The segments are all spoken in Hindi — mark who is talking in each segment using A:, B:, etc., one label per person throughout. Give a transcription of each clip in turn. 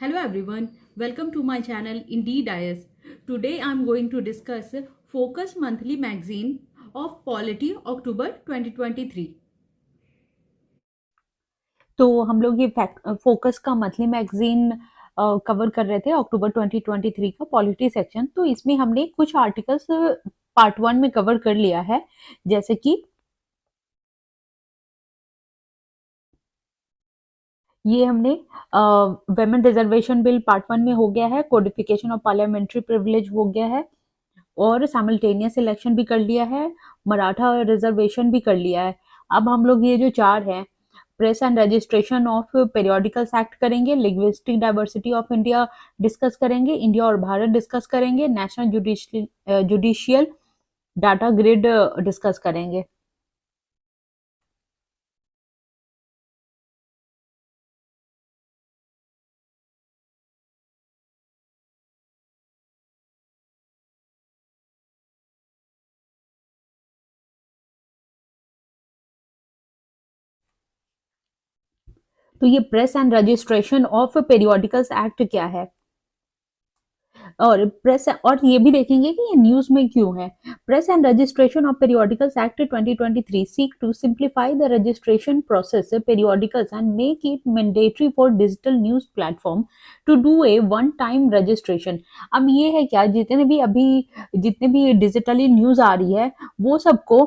A: Hello everyone, welcome to my channel Indeed IS. Today I am going to discuss Focus Monthly Magazine of Polity October 2023.
B: तो हम लोग ये फोकस का मंथली मैगजीन कवर कर रहे थे अक्टूबर 2023 का पॉलिटी सेक्शन। तो इसमें हमने कुछ आर्टिकल्स पार्ट 1 में कवर कर लिया है, जैसे कि ये हमने वेमेन रिजर्वेशन बिल पार्ट 1 में हो गया है, कोडिफिकेशन ऑफ पार्लियामेंट्री प्रिविलेज हो गया है और साइमल्टेनियस इलेक्शन भी कर लिया है, मराठा रिजर्वेशन भी कर लिया है। अब हम लोग ये जो चार हैं, press and registration of periodicals act करेंगे, linguistic diversity of India discuss करेंगे, इंडिया और भारत डिस्कस करेंगे, national judicial data grid discuss करेंगे। तो ये press and registration of periodicals act क्या है, और प्रेस और ये भी देखेंगे कि ये न्यूज में क्यों है। Press and registration of periodicals act 2023 seek to simplify the registration process periodicals and make it mandatory for digital news platform to do a one time registration. अब ये है क्या, जितने भी डिजिटली न्यूज आ रही है वो सबको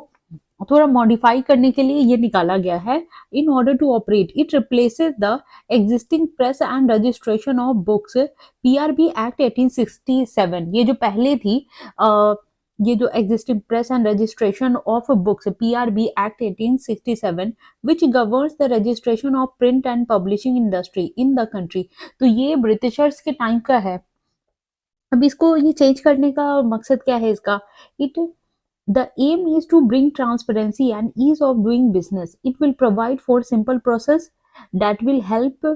B: थोड़ा मॉडिफाई करने के लिए ये निकाला गया है। In order to operate it replaces the existing press and registration of books PRB act 1867। ये जो पहले थी ये जो existing press and registration of books PRB act 1867 which governs the registration of print and publishing industry in the country. तो ये ब्रिटिशर्स के टाइम का है। अब इसको ये चेंज करने का मकसद क्या है इसका? It The aim is to bring transparency and ease of doing business. It will provide for simple process that will help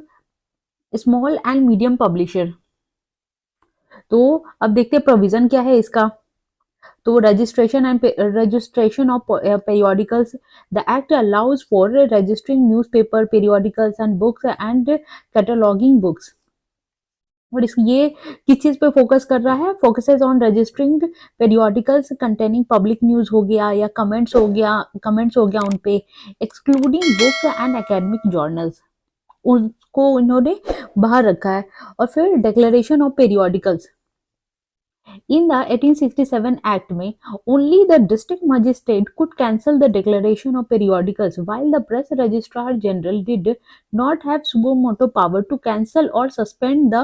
B: small and medium publisher. तो अब देखते हैं प्रोविजन क्या है इसका। तो registration of periodicals. The act allows for registering newspaper, periodicals and books and cataloging books. और ये किस चीज पे फोकस कर रहा है? Focuses on registering periodicals containing public news हो गया या कमेंट्स हो गया उन पे, excluding books and academic journals, उनको इन्होंने बाहर रखा है। और फिर declaration of periodicals in the 1867 act में only the district magistrate could cancel the declaration of periodicals while the press registrar general did not have suo motu power to cancel or suspend the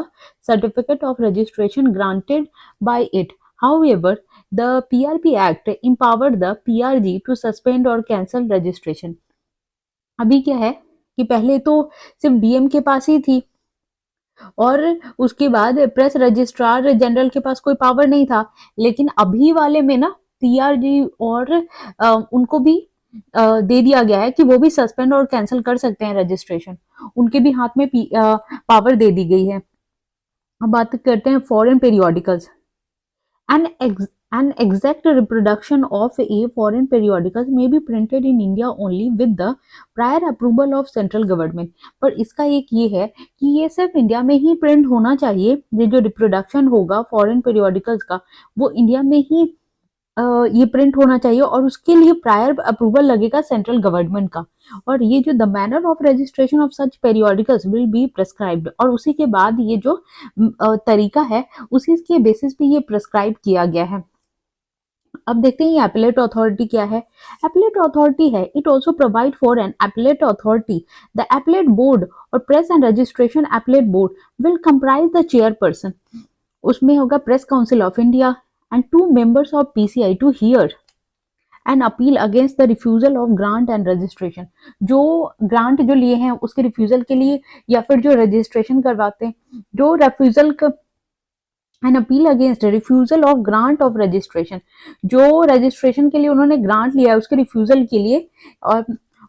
B: certificate of registration granted by it. However, the PRP Act empowered the PRG to suspend or cancel registration. अभी क्या है कि पहले तो सिर्फ डीएम के पास ही थी और उसके बाद प्रेस रजिस्ट्रार जनरल के पास कोई पावर नहीं था, लेकिन अभी वाले में ना पीआरजी और उनको भी दे दिया गया है कि वो भी सस्पेंड और कैंसिल कर सकते हैं रजिस्ट्रेशन, उनके भी हाथ में पावर दे दी गई है। अब बात करते हैं foreign periodicals. An exact reproduction of a foreign periodicals may be printed in India only with the prior approval of central government. पर इसका एक ये है कि ये सिर्फ इंडिया में ही प्रिंट होना चाहिए। ये जो रिप्रोडक्शन होगा फॉरेन पेरियोडिकल्स का वो इंडिया में ही ये प्रिंट होना चाहिए और उसके लिए प्रायर अप्रूवल लगेगा सेंट्रल गवर्नमेंट का। और ये जो the manner of registration of such periodicals will be prescribed, और उसी के बाद ये जो तरीका है उसी के बेसिस पे ये प्रेस्क्राइब किया गया है। अब देखते हैं ये एपेलेट अथॉरिटी क्या है। एपेलेट अथॉरिटी है, it also provide for an appellate authority. The appellate board और press and registration appellate board will comprise the chairperson, उसमें होगा press council of India and 2 members of PCI to hear an appeal against the refusal of grant and registration. जो ग्रांट जो लिए हैं उसके रिफ्यूजल के लिए या फिर जो रजिस्ट्रेशन करवाते हैं, जो refusal an appeal against refusal of grant of registration, जो रजिस्ट्रेशन के लिए उन्होंने ग्रांट लिया है उसके रिफ्यूजल के लिए,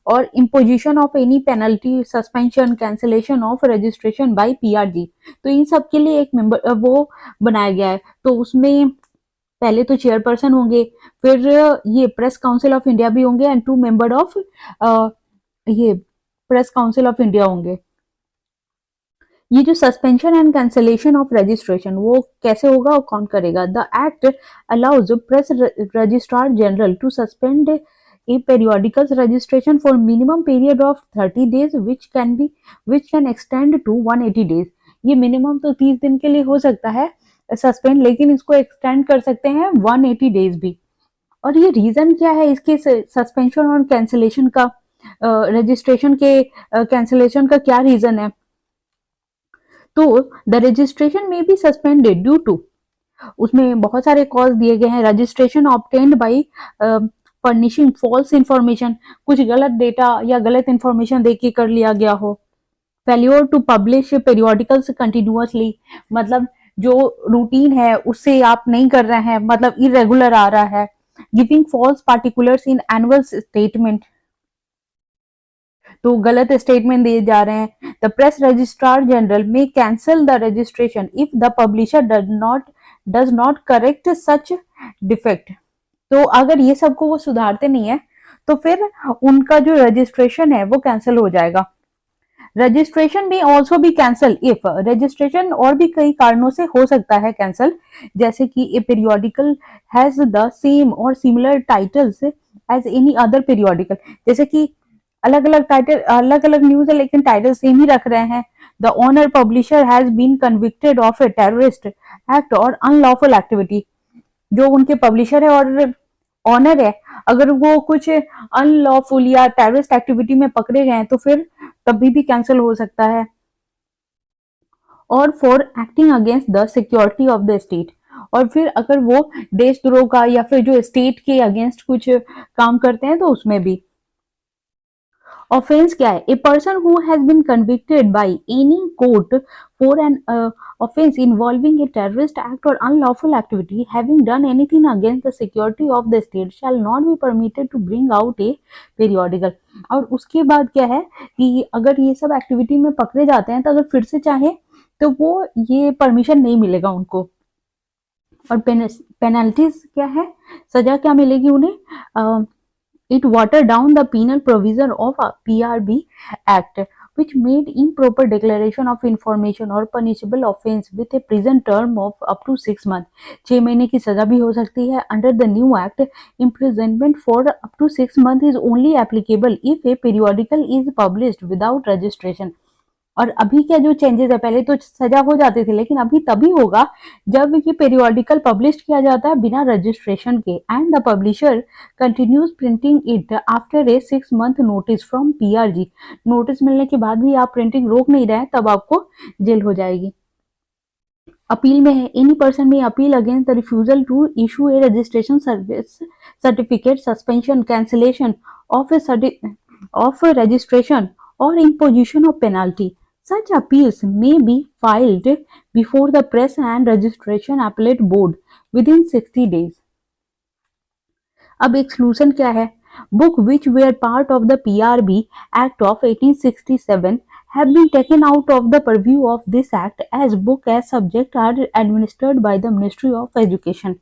B: और imposition of any penalty, suspension, cancellation of registration bye PRG. तो इन सब के लिए एक मेंबर वो बनाया गया है। तो उसमें पहले तो चेयरपर्सन होंगे, फिर ये प्रेस काउंसिल ऑफ इंडिया भी होंगे एंड 2 मेंबर ऑफ ये प्रेस काउंसिल ऑफ इंडिया होंगे। ये जो suspension and cancellation of registration वो कैसे होगा और कौन करेगा? The act allows press registrar general to suspend a periodicals registration for minimum period of 30 days which can extend to 180 days. ये मिनिमम तो 30 दिन के लिए हो सकता है सस्पेंड, लेकिन इसको एक्सटेंड कर सकते हैं 180 डेज भी। और ये रीजन क्या है इसके सस्पेंशन और कैंसिलेशन का? रजिस्ट्रेशन के कैंसिलेशन का क्या रीजन है? तो the registration may be suspended due to, उसमें बहुत सारे कॉज दिए गए हैं। Registration obtained by furnishing false information, कुछ गलत डेटा या गलत इंफॉर्मेशन देके कर लिया गया हो। Failure to publish periodicals continuously, मतलब जो रूटीन है उससे आप नहीं कर रहे हैं, मतलब इरेगुलर आ रहा है। Giving false particulars in annual statement, तो गलत स्टेटमेंट दिए जा रहे हैं। The press registrar general may cancel the registration if the publisher does not correct such defect. तो अगर ये सबको वो सुधारते नहीं है तो फिर उनका जो रजिस्ट्रेशन है वो कैंसिल हो जाएगा। रजिस्ट्रेशन में ऑल्सो भी कैंसल इफ, रजिस्ट्रेशन और भी कई कारणों से हो सकता है कैंसिल, जैसे कि a periodical has the same और similar titles as any other periodical, जैसे कि अलग अलग टाइटल, अलग अलग न्यूज है लेकिन टाइटल सेम ही रख रहे हैं। The owner publisher has been convicted of a terrorist act और अनलॉफुल एक्टिविटी, जो उनके पब्लिशर है और ऑनर है, अगर वो कुछ अनलॉफुल या टेररिस्ट एक्टिविटी में पकड़े गए हैं तो फिर तभी भी कैंसिल हो सकता है। और for acting against the security of the state, और फिर अगर वो देशद्रोह का या फिर जो स्टेट के अगेंस्ट कुछ काम करते हैं तो उसमें भी। ऑफेंस क्या है? A person who has been convicted by any court for an offence involving a terrorist act और unlawful activity having done anything against the security of the state shall not be permitted to bring out a periodical. और उसके बाद क्या है कि अगर ये सब एक्टिविटी में पकड़े जाते हैं तो अगर फिर से चाहे तो वो ये परमिशन नहीं मिलेगा उनको। और पेनल्टीज क्या है? सजा क्या मिलेगी उन्हें? It watered down the penal provision of a PRB Act, which made improper declaration of information or punishable offense with a prison term of up to 6 months. 6 महीने की सजा भी हो सकती है। Under the new act, imprisonment for up to 6 months is only applicable if a periodical is published without registration. और अभी क्या जो चेंजेस है, पहले तो सजा हो जाती थी लेकिन अभी तभी होगा जब ये पेरियोडिकल पब्लिश किया जाता है बिना रजिस्ट्रेशन के, and the publisher continues printing it after a 6 month notice from PRG। Notice मिलने के बाद भी आप प्रिंटिंग रोक नहीं रहे तब आपको जेल हो जाएगी। अपील में है, any person may appeal against the refusal to issue a registration certificate, suspension, cancellation of registration or imposition of penalty. Such appeals may be filed before the Press and Registration Appellate Board within 60 days. अब exclusion क्या है? Book which were part of the PRB Act of 1867 have been taken out of the purview of this act as book as subject are administered by the Ministry of Education.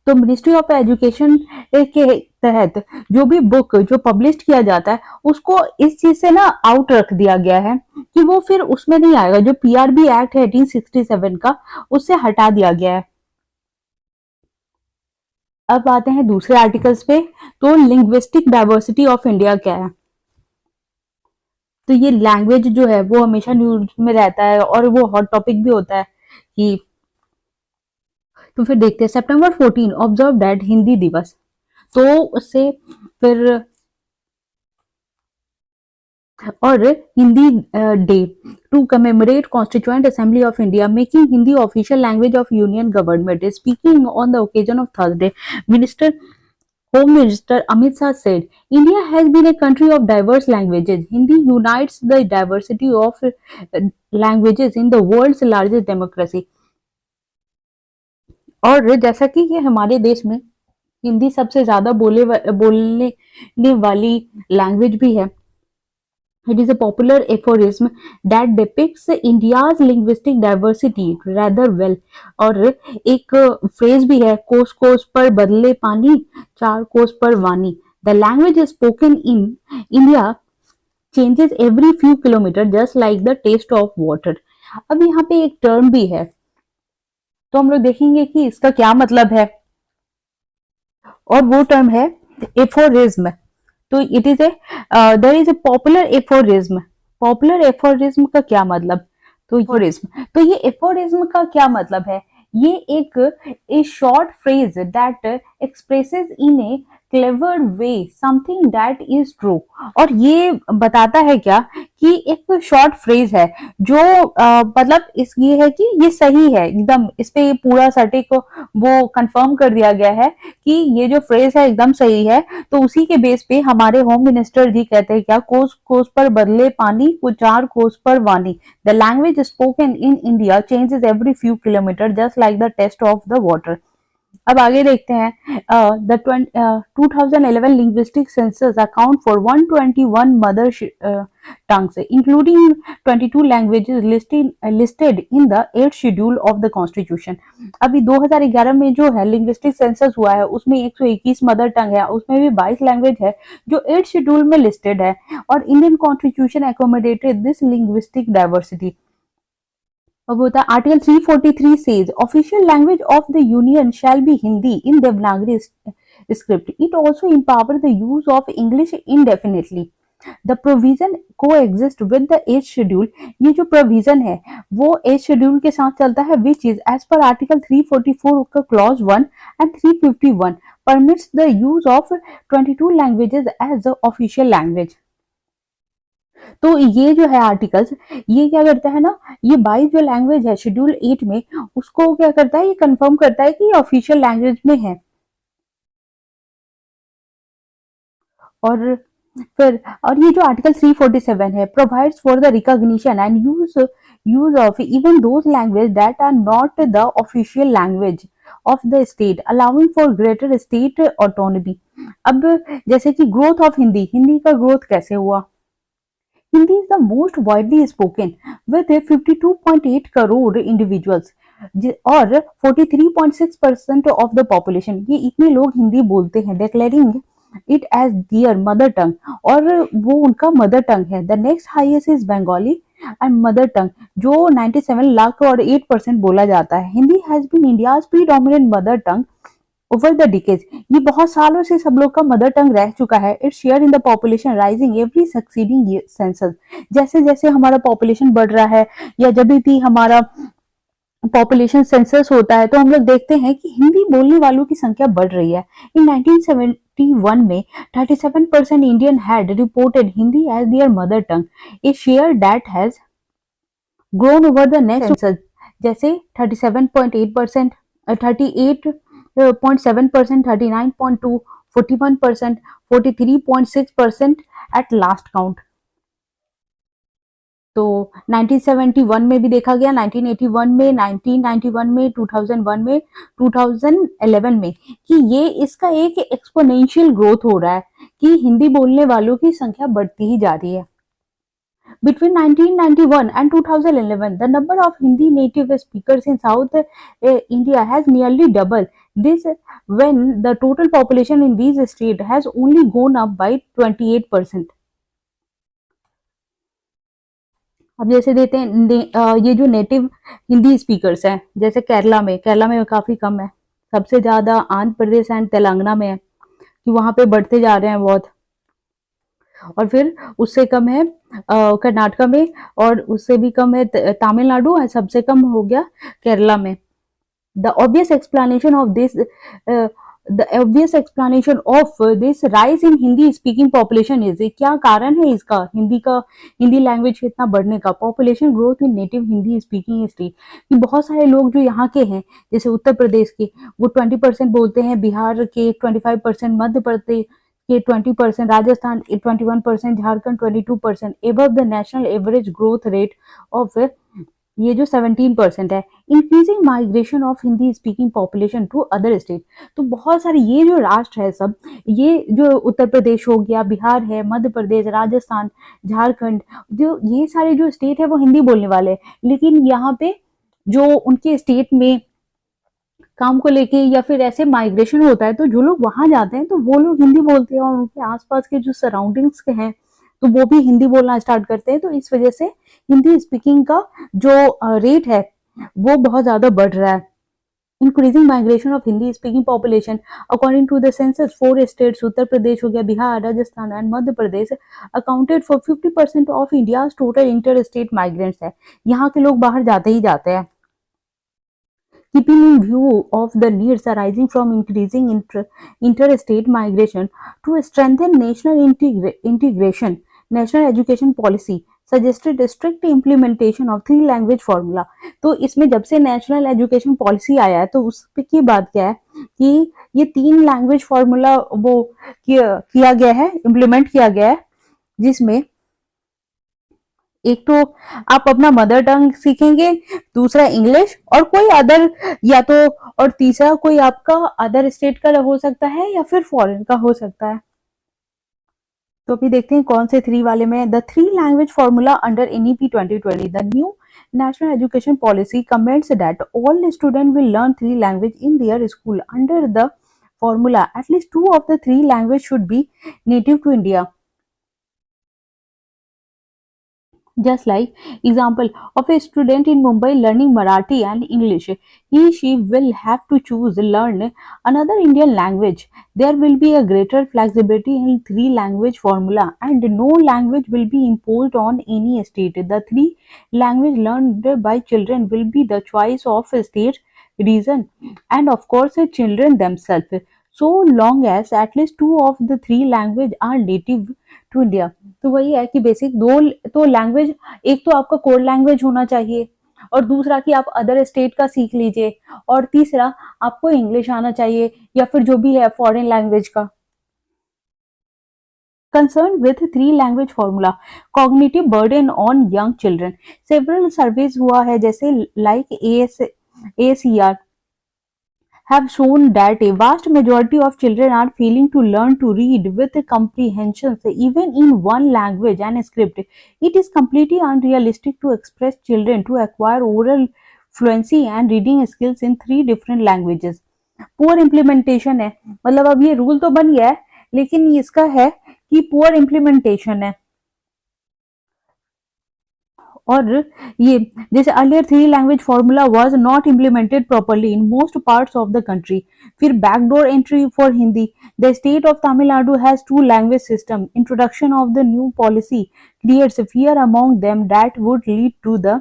B: तो मिनिस्ट्री ऑफ एजुकेशन के तहत जो भी बुक जो पब्लिश किया जाता है उसको इस चीज से ना आउट रख दिया गया है कि वो फिर उसमें नहीं आएगा, जो PRB एक्ट है 1867 का उससे हटा दिया गया है। अब आते हैं दूसरे आर्टिकल्स पे। तो लिंग्विस्टिक डाइवर्सिटी ऑफ इंडिया क्या है? तो ये लैंग्वेज जो है वो हमेशा न्यूज में रहता है और वो हॉट टॉपिक भी होता है कि, तो फिर देखते हैं September 14 ऑब्जर्व डेट हिंदी दिवस। तो उससे फिर और Hindi day to commemorate constituent assembly of India making Hindi official language of union government. Speaking on the occasion of Thursday, Home Minister Amit Shah said, India has been a country of diverse languages. Hindi unites the diversity of languages in the world's largest democracy. और जैसा कि ये हमारे देश में हिंदी सबसे ज्यादा बोलने वाली लैंग्वेज भी है, it is a popular aphorism that depicts India's linguistic diversity rather well. और एक फ्रेज भी है, कोस कोस पर बदले पानी, चार कोस पर वानी। The language spoken in India changes every few kilometer just like the taste of water. अब यहाँ पे एक टर्म भी है, तो हम लोग देखेंगे कि इसका क्या मतलब है, और वो टर्म है एफोरिज्म. तो it is a there is a popular aphorism. Popular aphorism का क्या मतलब, तो एफोरिज्म, तो ये एफोरिज्म का क्या मतलब है, ये एक ए short phrase that expresses in A clever way something that is true. और ये बताता है क्या कि एक शॉर्ट फ्रेज है जो मतलब इस ये है कि ये सही है एकदम, इस पे पूरा सटीक वो कंफर्म कर दिया गया है कि ये जो फ्रेज है एकदम सही है. तो उसी के बेस पे हमारे होम मिनिस्टर जी कहते हैं क्या, कोस कोस पर बदले पानी, चार कोस पर वाणी. The language spoken in India changes every few kilometres just like the taste of the water. अब आगे देखते हैं. The 2011 linguistic census account for 121 mother tongues including 22 languages listed in the 8th schedule of the constitution. अभी 2011 में जो है लिंग्विस्टिक सेंसस हुआ है उसमें 121 मदर टंग है, उसमें भी 22 लैंग्वेज है जो 8th शेड्यूल में लिस्टेड है. और Indian constitution accommodated this linguistic diversity. अब होता है article 343 says official language of the union shall be Hindi in Devanagari script. It also empower the use of English indefinitely. The provision coexist with the 8th schedule. ये जो प्रोविजन है वो 8th शेड्यूल के साथ चलता है, which is as per article 344 का clause 1 and 351 permits the use of 22 languages as the official language. तो ये जो है आर्टिकल्स, ये क्या करता है ना, ये 22 जो लैंग्वेज है शेड्यूल 8 में, उसको क्या करता है, ये कंफर्म करता है कि ये ऑफिशियल लैंग्वेज में है. और फिर और ये जो आर्टिकल 347 है provides for the recognition and use of even those language that are not the official language of the state allowing for greater state autonomy. अब जैसे कि ग्रोथ ऑफ हिंदी, हिंदी का ग्रोथ कैसे हुआ. Hindi is the most widely spoken with 52.8 crore individuals और 43.6% of the population. ये इतने लोग हिंदी बोलते हैं, declaring it as their mother tongue, और वो उनका मदर टंग है. The next highest is Bengali and mother tongue जो 97 लाख और 8% बोला जाता है. Hindi has been India's predominant mother tongue over the decays. ये बहुत सालों से सब लोग का मदर टंग रह चुका है. Its share in the population rising every succeeding census. जैसे जैसे हमारा पॉपुलेशन बढ़ रहा है या जब भी हमारा पॉपुलेशन सेंसस होता है तो हम लोग देखते हैं कि हिंदी बोलने वालों की संख्या बढ़ रही है. इन 1971 में 37% Indian had reported Hindi as their mother tongue, a share that has grown over the next census. जैसे 37.8%, 38.7%, 39.2%, 41%, 43.6% एट लास्ट काउंट. तो 1971 में भी देखा गया, 1981 में, 1991 में, 2001 में, 2011 में कि ये इसका एक एक्सपोनेंशियल ग्रोथ हो रहा है कि हिंदी बोलने वालों की संख्या बढ़ती ही जा रही है. Between 1991 and 2011, the number of Hindi native speakers in South India has nearly doubled. This when the total population in these states has only gone up by 28%. अब जैसे देते हैं ये जो नेटिव हिंदी स्पीकर्स हैं, जैसे केरला में काफी कम है. सबसे ज्यादा आंध्र प्रदेश एंड तेलंगाना में है कि वहां पे बढ़ते जा रहे हैं बहुत. और फिर उससे कम है कर्नाटका में, और उससे भी कम है तमिलनाडु, और सबसे कम हो गया केरला में. The obvious explanation of this rise in Hindi speaking population is, क्या कारण है इसका, हिंदी लैंग्वेज इतना बढ़ने का. Population growth in native Hindi speaking state, कि बहुत सारे लोग जो यहाँ के हैं जैसे उत्तर प्रदेश के वो 20% बोलते हैं, बिहार के 25%, मध्य प्रदेश के 20%, Rajasthan 21%, Jharkhand 22%, above the national average growth rate of ये जो 17% है. Increasing migration of Hindi speaking population to other state. तो बहुत सारे ये जो राष्ट्र है सब, ये जो उत्तर प्रदेश हो गया, बिहार है, मध्य प्रदेश, राजस्थान, झारखंड, जो ये सारे जो स्टेट है वो हिंदी बोलने वाले हैं. लेकिन यहाँ पे जो उनके स्टेट में काम को लेके या फिर ऐसे माइग्रेशन होता है तो जो लोग वहां जाते हैं तो वो लोग हिंदी बोलते हैं, और उनके आसपास के जो सराउंडिंग्स के हैं तो वो भी हिंदी बोलना स्टार्ट करते हैं। तो इस वजह से हिंदी स्पीकिंग का जो रेट है वो बहुत ज़्यादा बढ़ रहा है। Increasing migration of Hindi speaking population according to the census 4 states, Uttar Pradesh हो गया, Bihar, Rajasthan and Madhya Pradesh, accounted for 50% of India's total inter state migrants है। यहाँ के लोग बाहर जाते ही जाते हैं। Keeping in view of the needs arising from increasing interstate migration to strengthen national integration, National Education Policy suggested strict implementation of three language formula। तो इसमें जब से नेशनल एजुकेशन पॉलिसी आया है तो उस पे की बात क्या है कि ये 3 लैंग्वेज फॉर्मूला वो किया गया है, इम्प्लीमेंट किया गया है, जिसमें एक तो आप अपना मदर टंग सीखेंगे, दूसरा इंग्लिश और कोई अदर, या तो, और तीसरा कोई आपका अदर स्टेट का हो सकता है या फिर फॉरेन का हो सकता है। तो अभी देखते हैं कौन से 3 वाले में। The 3 language formula under NEP 2020, the new national education policy comments that all student will learn 3 language in their school. Under the formula at least 2 of the 3 language should be native to India. Just like example of a student in Mumbai learning Marathi and English, she will have to learn another Indian language. There will be a greater flexibility in 3 language formula and no language will be imposed on any state. The 3 language learned by children will be the choice of a state, region and of course children themselves, so long as at least 2 of the 3 language are native to India। तो वही है कि बेसिक 2 तो लैंग्वेज, एक तो आपका कोर लैंग्वेज होना चाहिए और दूसरा कि आप अदर स्टेट का सीख लीजिए और तीसरा आपको इंग्लिश आना चाहिए या फिर जो भी है फॉरेन लैंग्वेज का। Concerned with 3 language formula, cognitive burden on young children, several surveys हुआ है जैसे like ACR have shown that a vast majority of children are failing to learn to read with comprehensions even in one language and script. It is completely unrealistic to expect children to acquire oral fluency and reading skills in 3 different languages. Poor implementation है, मतलब अब ये रूल तो बन गया है लेकिन इसका है कि पुअर इम्प्लीमेंटेशन है। और ये जैसे earlier 3 language formula was not implemented properly in most parts of the country. फिर backdoor entry for Hindi, the state of Tamil Nadu has 2 language system. Introduction of the new policy creates fear among them that would lead to the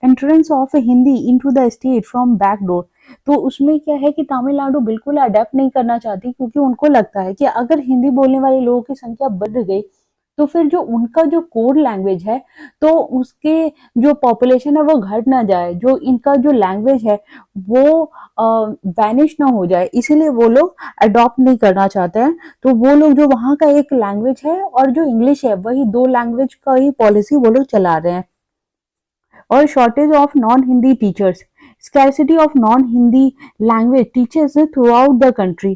B: entrance of Hindi into the state from backdoor. तो उसमें क्या है कि तमिलनाडु बिल्कुल अडेप्ट नहीं करना चाहती क्योंकि उनको लगता है कि अगर हिंदी बोलने वाले लोगों की संख्या बढ़ गई तो फिर जो उनका जो कोर लैंग्वेज है तो उसके जो पॉपुलेशन है वो घट ना जाए, जो इनका जो लैंग्वेज है वो वैनिश ना हो जाए, इसीलिए वो लोग अडॉप्ट नहीं करना चाहते हैं। तो वो लोग जो वहाँ का एक लैंग्वेज है और जो इंग्लिश है वही 2 लैंग्वेज का ही पॉलिसी वो लोग चला रहे हैं। और shortage of non Hindi teachers, scarcity of non Hindi language teachers through out the country.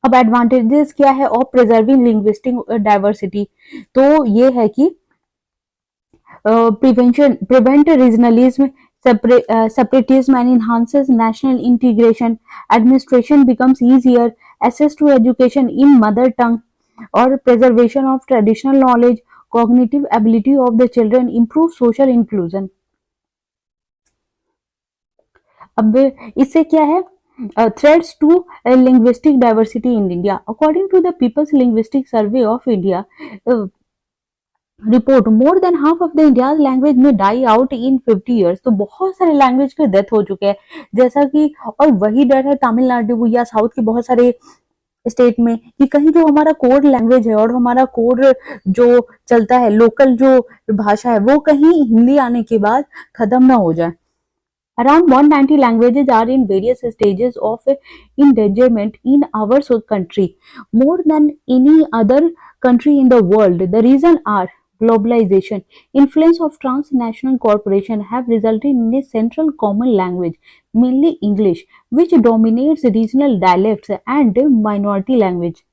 B: अब एडवांटेजेस क्या है ऑफ प्रिजर्विंग लिंग्विस्टिक डाइवर्सिटी, तो ये है कि prevent regionalism, separatism and enhances national integration, administration becomes easier, access to education in mother tongue और preservation of traditional knowledge, cognitive ability of the children, improve social inclusion। अब इससे क्या है threats to linguistic diversity in India, according to the People's Linguistic Survey of India report, more than half of the India's language में डाई आउट इन 50 ईयर्स। तो बहुत सारे लैंग्वेज के डेथ हो चुके हैं जैसा कि, और वही डर है तमिलनाडु या साउथ के बहुत सारे स्टेट में कि कहीं जो हमारा कोर लैंग्वेज है और हमारा कोर जो चलता है लोकल जो भाषा है वो कहीं हिंदी आने के बाद खत्म ना हो जाए। Around 190 languages are in various stages of endangerment in our country, more than any other country in the world. The reason are globalization, influence of transnational corporation have resulted in a central common language, mainly English, which dominates regional dialects and minority language.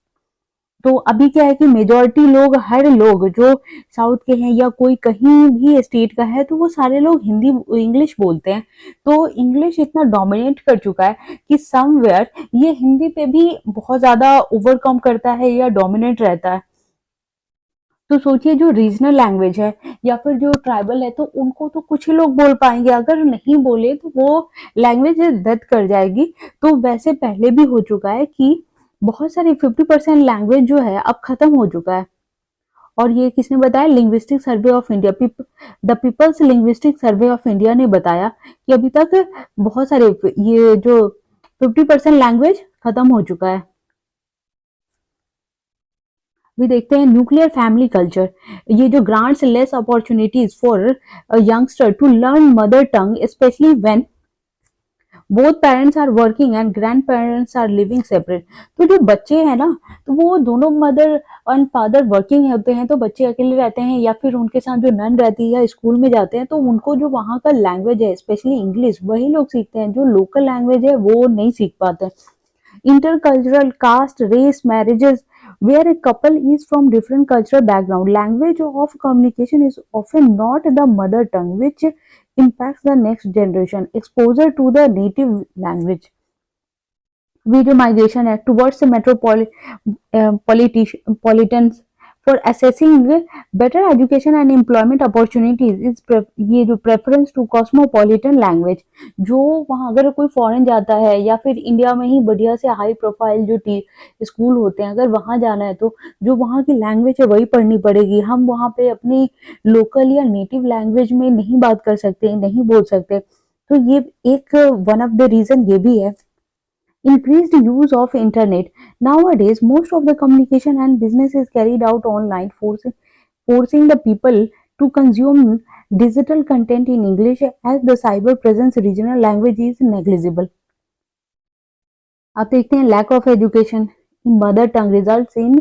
B: तो अभी क्या है कि मेजॉरिटी लोग, हर लोग जो साउथ के हैं या कोई कहीं भी स्टेट का है, तो वो सारे लोग हिंदी इंग्लिश बोलते हैं। तो इंग्लिश इतना डोमिनेट कर चुका है कि समवेयर ये हिंदी पे भी बहुत ज्यादा ओवरकम करता है या डोमिनेट रहता है। तो सोचिए जो रीजनल लैंग्वेज है या फिर जो ट्राइबल है, तो उनको तो कुछ ही लोग बोल पाएंगे, अगर नहीं बोले तो वो लैंग्वेज डेथ कर जाएगी। तो वैसे पहले भी हो चुका है कि बहुत सारी 50% लैंग्वेज जो है अब खत्म हो चुका है। और ये किसने बताया? Linguistic survey of India, the people's linguistic survey of India ने बताया कि अभी तक बहुत सारे ये जो 50% लैंग्वेज खत्म हो चुका है। भी देखते हैं न्यूक्लियर फैमिली कल्चर। ये जो grants less opportunities for youngster to learn mother tongue, specially when both parents are working and grandparents are living separate. तो जो बच्चे हैं ना, तो वो दोनों मदर एंड फादर वर्किंग होते हैं, तो बच्चे अकेले रहते हैं या फिर उनके साथ जो नन रहती है या स्कूल में जाते हैं, तो उनको जो वहाँ का लैंग्वेज है स्पेशली इंग्लिश, वही लोग सीखते हैं, जो लोकल लैंग्वेज है वो नहीं सीख पाते। Intercultural caste race marriages where a couple is from different cultural background, language of communication is often not the mother tongue, which impacts the next generation exposure to the native language. Video migration है towards metropolitans for assessing better education and employment opportunities is ये जो preference to cosmopolitan language। जो वहाँ अगर कोई फॉरेन जाता है या फिर इंडिया में ही बढ़िया से हाई प्रोफाइल जो स्कूल होते हैं, अगर वहाँ जाना है तो जो वहाँ की लैंग्वेज है वही पढ़नी पड़ेगी। हम वहाँ पे अपनी लोकल या नेटिव लैंग्वेज में नहीं बात कर सकते, नहीं बोल सकते। तो ये एक वन ऑफ द रीजन ये भी है। Increased use of internet. Nowadays, most of the communication and business is carried out online, forcing the people to consume digital content in English as the cyber presence regional language is negligible. आप देखते हैं lack of education in mother tongue results in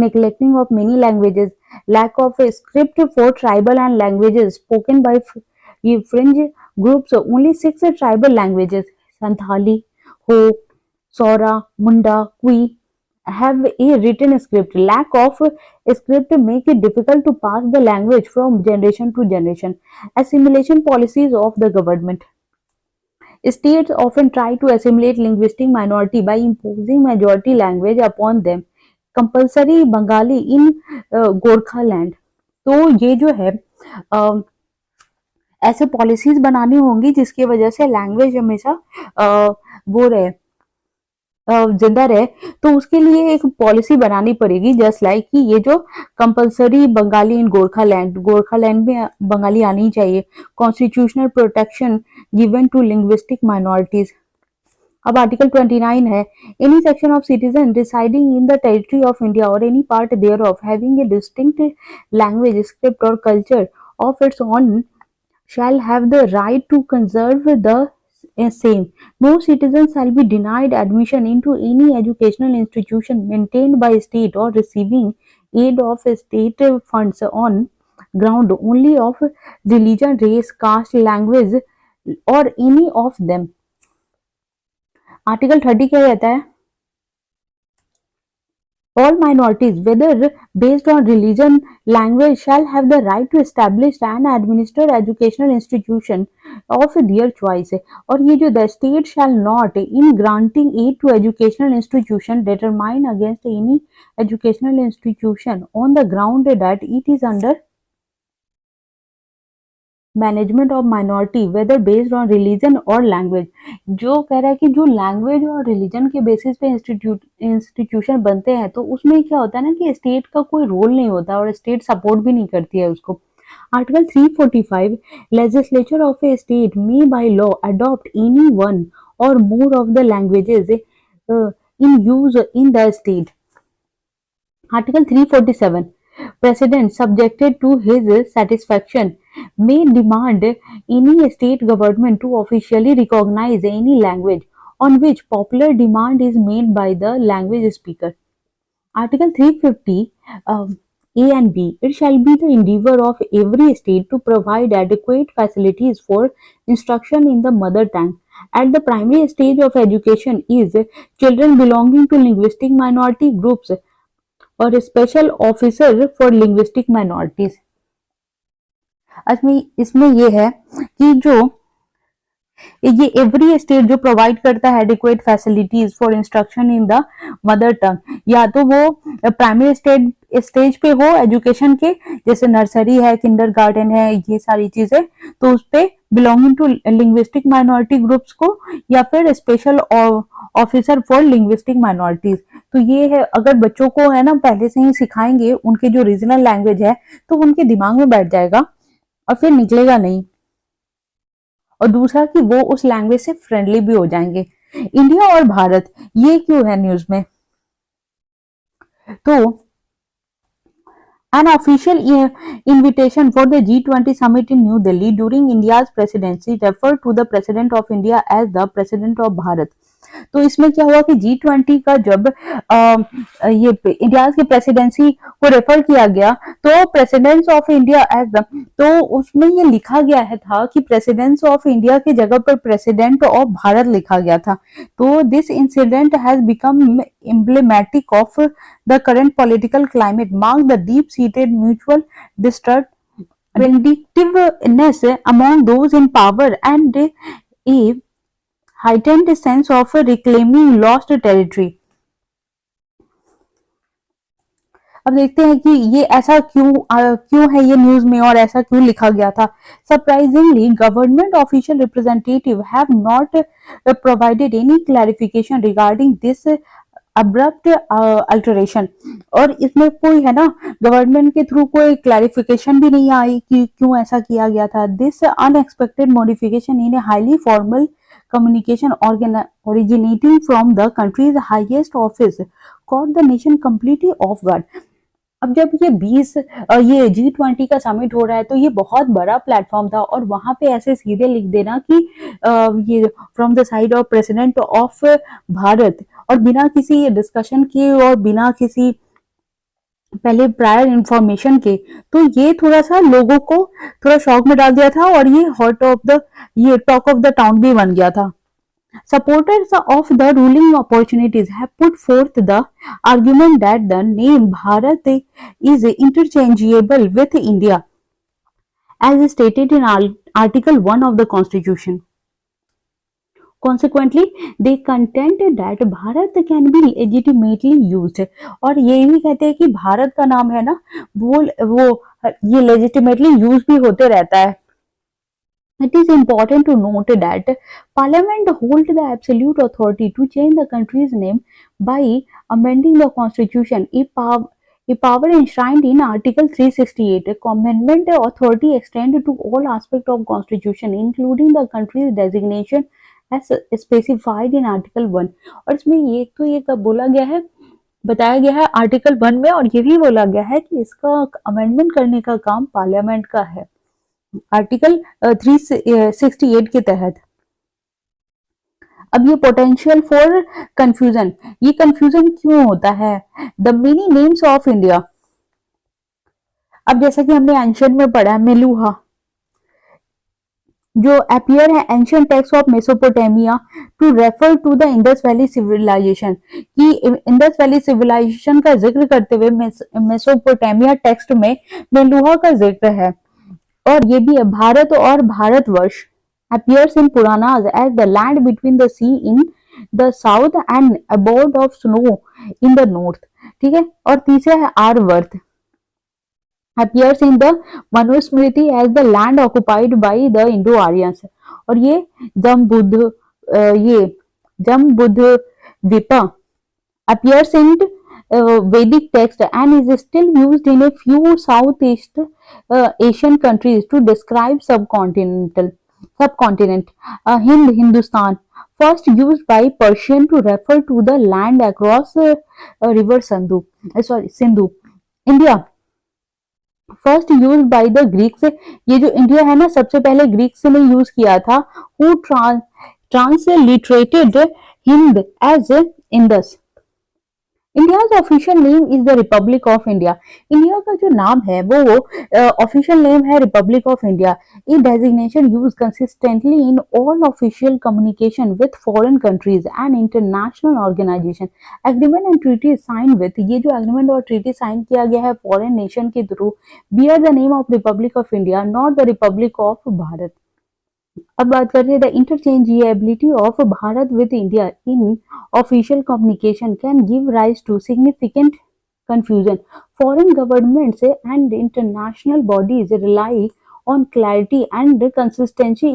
B: neglecting of many languages. Lack of a script for tribal and languages spoken by fringe groups. Only 6 tribal languages, Santhali, Ho, Sora, Munda, Kui, have a written script. Lack of a script make it difficult to pass the language from generation to generation. Assimilation policies of the government. States often try to assimilate linguistic minority by imposing majority language upon them. Compulsory Bengali in Gorkhaland. तो ये जो है ऐसे पॉलिसीज बनानी होंगी जिसकी वजह से लैंग्वेज हमेशा वो रहे, जिंदा रहे। तो उसके लिए एक पॉलिसी बनानी पड़ेगी, जस्ट लाइक कि ये जो कंपलसरी बंगाली इन गोरखालैंड में बंगाली आनी चाहिए। Constitutional protection given to linguistic minorities. अब आर्टिकल 29 है, any section of citizen residing in the territory of India और any part thereof having a distinct language, script और culture of its own shall have the right to conserve the same. No citizen shall be denied admission into any educational institution maintained by state or receiving aid of state funds on ground only of religion, race, caste, language or any of them. Article 30 क्या कहता है? All minorities, whether based on religion, language, shall have the right to establish and administer educational institution of their choice. और ये जो the state shall not, in granting aid to educational institution, determine against any educational institution on the ground that it is under management of minority whether based on religion और लैंग्वेज। जो कह रहा है कि जो लैंग्वेज और रिलीजन के बेसिस पे इंस्टीट्यूशन बनते हैं, तो उसमें क्या होता है ना कि स्टेट का कोई रोल नहीं होता और स्टेट सपोर्ट भी नहीं करती है उसको। Article 345 legislature of a state may by law adopt any one और more of the languages in use in the state. Article 347 President, subjected to his satisfaction, may demand any state government to officially recognize any language on which popular demand is made by the language speaker. Article 350 A and B. It shall be the endeavor of every state to provide adequate facilities for instruction in the mother tongue. At the primary stage of education is children belonging to linguistic minority groups और special officer for linguistic minorities. इसमें ये है कि जो ये एवरी स्टेट जो प्रोवाइड करता है adequate facilities for instruction in the mother tongue, या तो वो प्राइमरी स्टेज पे हो एजुकेशन के, जैसे नर्सरी है, किंडरगार्टन है, ये सारी चीजें, तो उस पे belonging to linguistic minority groups को, या फिर special officer for linguistic minorities. तो ये है, अगर बच्चों को है ना पहले से ही सिखाएंगे उनके जो रीजनल लैंग्वेज है तो उनके दिमाग में बैठ जाएगा और फिर निकलेगा नहीं। और दूसरा कि वो उस लैंग्वेज से फ्रेंडली भी हो जाएंगे। इंडिया और भारत ये क्यों है न्यूज में? तो an official invitation for the G20 summit in New Delhi during India's presidency referred to the President of India as the President of Bharat। तो इसमें क्या हुआ कि G20 का जब ये इंडिया की प्रेसिडेंसी को रेफर किया गया तो president of India as the, तो उसमें ये लिखा गया है था कि प्रेसिडेंट ऑफ इंडिया की जगह पर प्रेसिडेंट ऑफ भारत लिखा गया था। तो this incident has become emblematic of the current political climate, mark the deep-seated mutual distrust, vindictiveness among those in power, and a heightened sense of reclaiming lost territory। अब देखते हैं कि ये ऐसा क्यों है ये न्यूज में और ऐसा क्यों लिखा गया था। Surprisingly government official representative have not provided any clarification regarding this abrupt alteration. और इसमें कोई है ना गवर्नमेंट के थ्रू कोई क्लैरिफिकेशन भी नहीं आई कि क्यों ऐसा किया गया था। This unexpected modification in a highly formal communication originating from the country's highest office caught the nation completely off guard। अब जब ये G20 का समिट हो रहा है तो ये बहुत बड़ा प्लेटफॉर्म था और वहां पे ऐसे सीधे लिख देना कि ये from the side of president of Bharat, और बिना किसी डिस्कशन के और बिना किसी पहले प्रायर इंफॉर्मेशन के, तो ये थोड़ा सा लोगों को थोड़ा शॉक में डाल दिया था और ये टॉक ऑफ द टाउन भी बन गया था। Supporters of the ruling opportunities have put forth the argument that the name Bharat is interchangeable with India, as stated in Article 1 of the Constitution. Consequently, they contended that Bharat can be legitimately used। और ये भी कहते हैं कि भारत का नाम है ना वो ये legitimately यूज भी होते रहता है। It is important to note that Parliament holds the absolute authority to change the country's name by amending the Constitution, a power enshrined in Article 368. Amendment authority extends to all aspects of Constitution, including the country's designation as specified in Article 1। और इसमें ये बोला गया है, बताया गया है आर्टिकल 1 में, और ये भी बोला गया है कि इसका अमेंडमेंट करने का काम पार्लियामेंट का है आर्टिकल 368 के तहत। अब ये पोटेंशियल फॉर कंफ्यूजन, ये कंफ्यूजन क्यों होता है? The many names of India. अब जैसा कि हमने एंशियंट में पढ़ा है, मेलुहा जो अपीयर है ancient text of Mesopotamia to refer to the Indus valley civilisation, कि इंडस वैली सिविलाइजेशन का जिक्र करते हुए मेसोपोटामिया टेक्स्ट में मेलुहा का जिक्र है। और ये भी है भारत और Bharatvarsh appears in Puranas as the land between the sea in the south and abode of snow in the north। ठीक है, और तीसरा है Aryavart appears in the Manusmriti as the land occupied by the Indo-Aryans। और ये जमबुद्ध द्वीपा appears in Vedic text and is still used in a few Southeast Asian countries to describe subcontinent Hindustan, first used by Persian to refer to the land across river Sindhu। India first use by the Greeks, ये जो इंडिया है ना सबसे पहले ग्रीक्स ने यूज किया था, who transliterated Hind as Indus. India's official name is the Republic of India. India का जो नाम है वो ऑफिशियल नेम है रिपब्लिक ऑफ इंडिया। ये designation use consistently in all official communication with foreign countries and international organisation. Agreement and treaty sign with, ये जो एग्रीमेंट और ट्रीटी साइन किया गया है फॉरेन नेशन के through, bear the name of Republic of India, not the Republic of Bharat. अब बात करते हैं the interchangeability of Bharat with India in official communication can give rise to significant confusion. Foreign governments and international bodies rely on clarity and consistency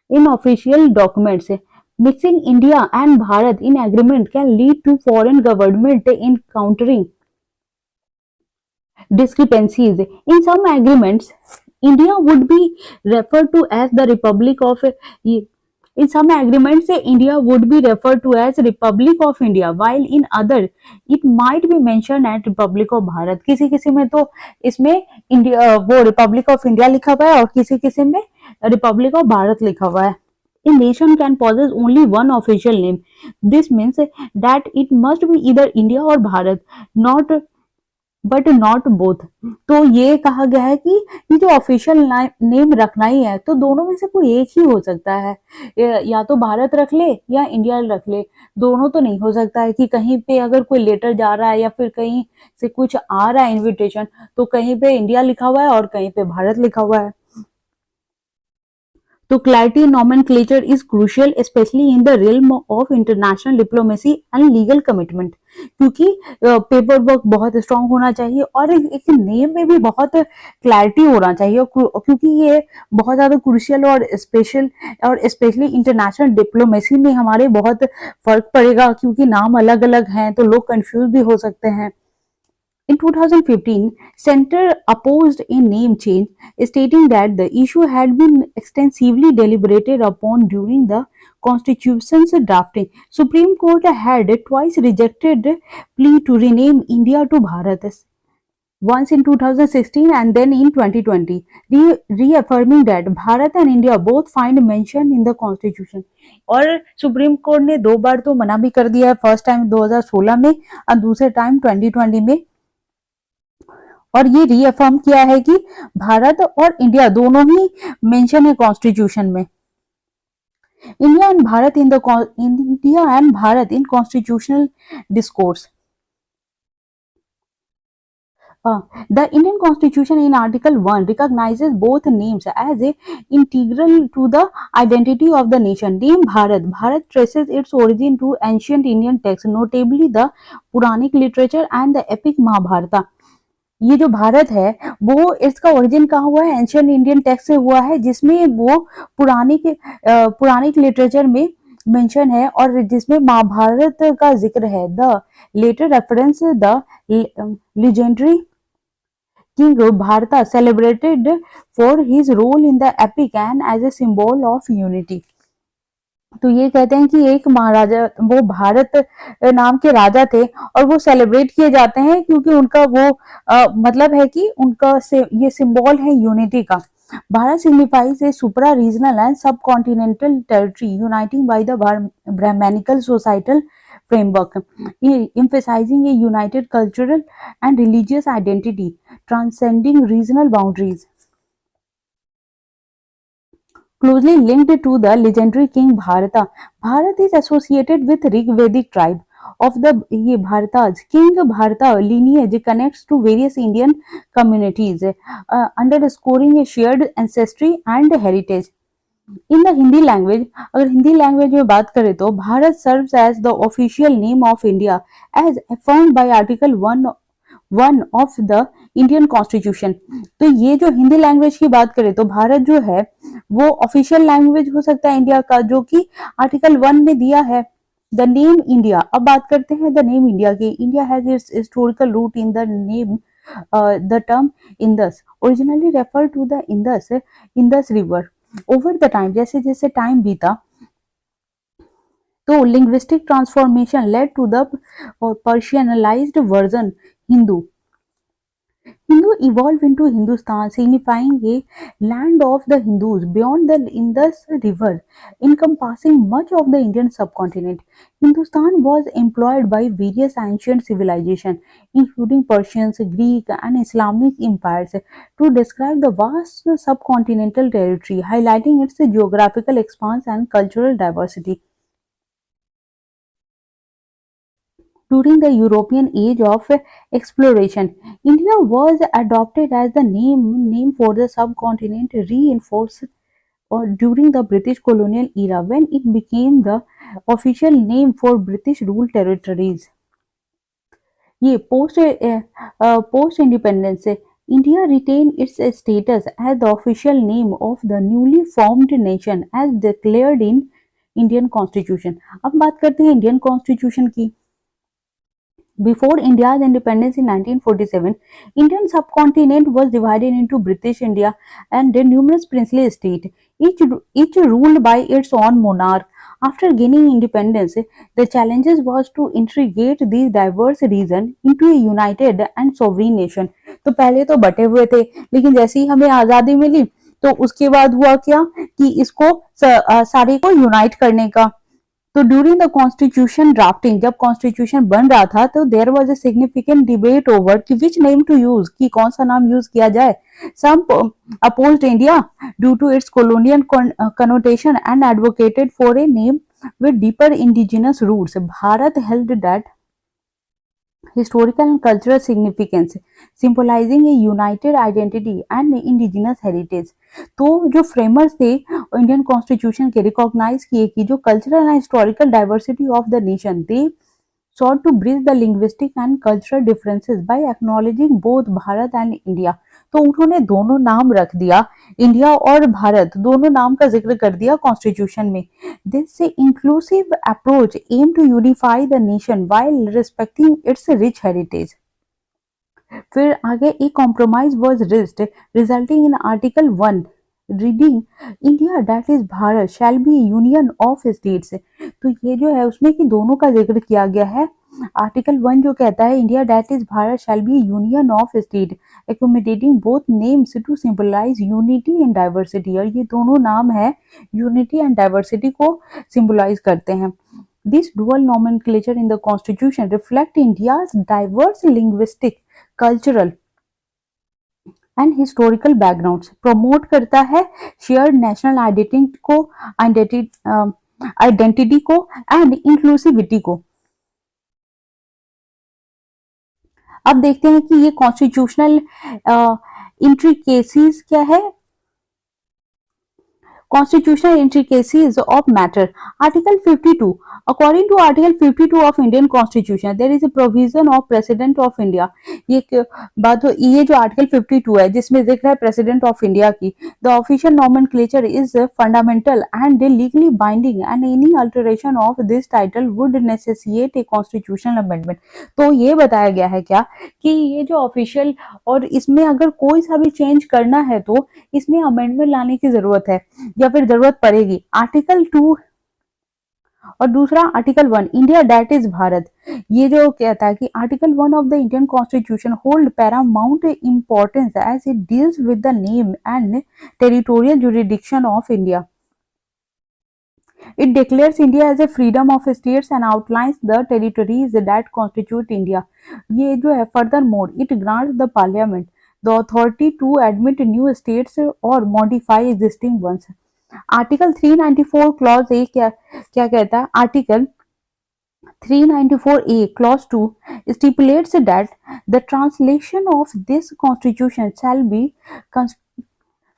B: in official documents. Mixing India and Bharat in agreement can lead to foreign government encountering discrepancies. In some agreements, India would be referred to as the Republic of in some agreements India would be referred to as Republic of India, while in other it might be mentioned as Republic of Bharat. किसी किसी में तो इसमें इंडिया वो रिपब्लिक ऑफ इंडिया लिखा हुआ है और किसी किसी में रिपब्लिक ऑफ भारत लिखा हुआ है. A nation can possess only one official name. This means that it must be either India or Bharat, not but not both. तो ये कहा गया है कि ये जो ऑफिशियल नेम रखना ही है तो दोनों में से कोई एक ही हो सकता है. या तो भारत रख ले या इंडिया रख ले, दोनों तो नहीं हो सकता है कि कहीं पे अगर कोई लेटर जा रहा है या फिर कहीं से कुछ आ रहा है इनविटेशन तो कहीं पे इंडिया लिखा हुआ है और कहीं पे भारत लिखा हुआ है. तो clarity in nomenclature is crucial specially in the realm of international diplomacy and legal commitment, क्योंकि पेपर वर्क बहुत स्ट्रांग होना चाहिए और एक नेम में भी बहुत क्लैरिटी होना चाहिए, क्योंकि ये बहुत ज्यादा क्रूशियल और स्पेशल और स्पेशली इंटरनेशनल डिप्लोमेसी में हमारे बहुत फर्क पड़ेगा, क्योंकि नाम अलग अलग हैं तो लोग कंफ्यूज भी हो सकते हैं. In 2015, Center opposed a name change, stating that the issue had been extensively deliberated upon during the Constitution's drafting. Supreme Court had twice rejected plea to rename India to Bharat, once in 2016 and then in 2020, reaffirming that Bharat and India both find mention in the Constitution. और सुप्रीम कोर्ट ने दो बार तो मना भी कर दिया है, फर्स्ट टाइम 2016 में और दूसरे टाइम 2020 में, और ये रीअफर्म किया है कि भारत और इंडिया दोनों ही मेंशन है कॉन्स्टिट्यूशन में. India and Bharat in constitutional discourse. The Indian Constitution in Article 1 recognizes both names as integral to the identity of the nation. Name Bharat traces its origin to ancient Indian texts, notably the Puranic literature and the epic Mahabharata. ये जो भारत है वो इसका ओरिजिन कहाँ हुआ है, एंशियंट इंडियन टेक्स्ट से हुआ है, जिसमें वो पुरानिक लिटरेचर में मेंशन है और जिसमें महाभारत का जिक्र है. The latter reference the legendary king Bharata celebrated for his role in the epic and as a symbol of unity. तो ये कहते हैं कि एक महाराजा वो भारत नाम के राजा थे और वो सेलिब्रेट किए जाते हैं क्योंकि उनका वो मतलब है कि उनका ये सिंबल है यूनिटी का. Bharat signifies a supra regional and subcontinental territory uniting by the Brahmanical societal framework, emphasizing a united cultural and religious identity transcending regional boundaries. Closely linked to the legendary king Bharata, Bharat is associated with Rigvedic tribe of the Bharatas. King Bharata lineage connects to various Indian communities, underscoring a shared ancestry and heritage. In the Hindi language, अगर हिंदी लैंग्वेज में बात करें तो Bharat serves as the official name of India as affirmed by article 1 of the Indian constitution. तो ये जो हिंदी लैंग्वेज की बात करें तो भारत जो है वो ऑफिशियल लैंग्वेज हो सकता है इंडिया का, जो कि आर्टिकल 1 में दिया है. द नेम इंडिया, अब बात करते हैं द नेम इंडिया की. India has its historical root in the name the term Indus, originally refer to the Indus river. Over the time, जैसे जैसे टाइम बीता तो linguistic transformation led to the Persianised version Hindu. Hindu evolved into Hindustan, signifying a land of the Hindus beyond the Indus River, encompassing much of the Indian subcontinent. Hindustan was employed by various ancient civilizations, including Persians, Greek, and Islamic empires, to describe the vast subcontinental territory, highlighting its geographical expanse and cultural diversity. During the European age of exploration, India was adopted as the name for the subcontinent, reinforced or during the British colonial era when it became the official name for British ruled territories. ये post independence India retained its status as the official name of the newly formed nation as declared in Indian Constitution. अब बात करते हैं इंडियन कॉन्स्टिट्यूशन की. Before India's independence in 1947, Indian subcontinent was divided into British India and numerous princely states, each ruled by its own monarch. After gaining independence, the challenges was to integrate these diverse regions into a united and sovereign nation. तो पहले तो बटे हुए थे, लेकिन जैसे ही हमें आजादी मिली तो उसके बाद हुआ क्या कि इसको सारे को यूनाइट करने का. तो ड्यूरिंग द कॉन्स्टिट्यूशन ड्राफ्टिंग, जब कॉन्स्टिट्यूशन बन रहा था तो there was a significant debate over कि विच नेम टू यूज, कि कौन सा नाम यूज किया जाए. Some opposed India due to its colonial connotation and advocated for a name with deeper indigenous roots. Bharat held that historical and cultural significance, symbolizing a united identity and indigenous heritage. तो जो फ्रेमर्स थे इंडियन कॉन्स्टिट्यूशन के, रिकॉग्नाइज किए कि जो cultural and historical diversity of the nation, they sought to bridge the linguistic and cultural differences by acknowledging both Bharat and India. तो उन्होंने दोनों नाम रख दिया, इंडिया और भारत दोनों नाम का जिक्र कर दिया कॉन्स्टिट्यूशन में. This inclusive approach aim to unify the nation while respecting its rich heritage. फिर आगे एक compromise was reached resulting in article 1 reading India that is Bharat shall be union of states. तो ये जो है उसमें कि दोनों का जिक्र किया गया है. आर्टिकल 1 जो कहता है India that is Bharat shall be union of state accommodating both names to symbolize unity and diversity. और ये दोनों नाम है यूनिटी एंड डाइवर्सिटी को सिंबलाइज करते हैं. This dual nomenclature in the constitution reflect India's diverse linguistic, cultural and historical backgrounds, promote करता है शेयर्ड नेशनल आइडेंटिटी को एंड इंक्लूसिविटी को. अब देखते हैं कि ये कॉन्स्टिट्यूशनल इंट्रिकेसीज क्या है. Constitutional intricacies of matter. Article 52. According to Article 52 of Indian Constitution, there is a provision of President of India. ये बात हो, ये जो Article 52 है जिसमें जिक्र है President of India की. The official nomenclature is fundamental and legally binding, and any alteration of this title would necessitate a constitutional amendment. तो ये बताया गया है क्या कि ये जो ऑफिशियल और इसमें अगर कोई सा भी चेंज करना है तो इसमें अमेंडमेंट लाने की जरूरत है या फिर जरूरत पड़ेगी. आर्टिकल 2 और दूसरा article 1 India that is Bharat, ये जो कहता है कि article 1 of the Indian constitution hold paramount importance as it deals with the name and territorial jurisdiction of India. It declares India as a freedom of states and outlines the territories that constitute India. ये जो है furthermore it grants the parliament the authority to admit new states or modify existing ones. Article 394 clause A क्या क्या कहता है. Article 394A clause 2 stipulates that the translation of this constitution shall be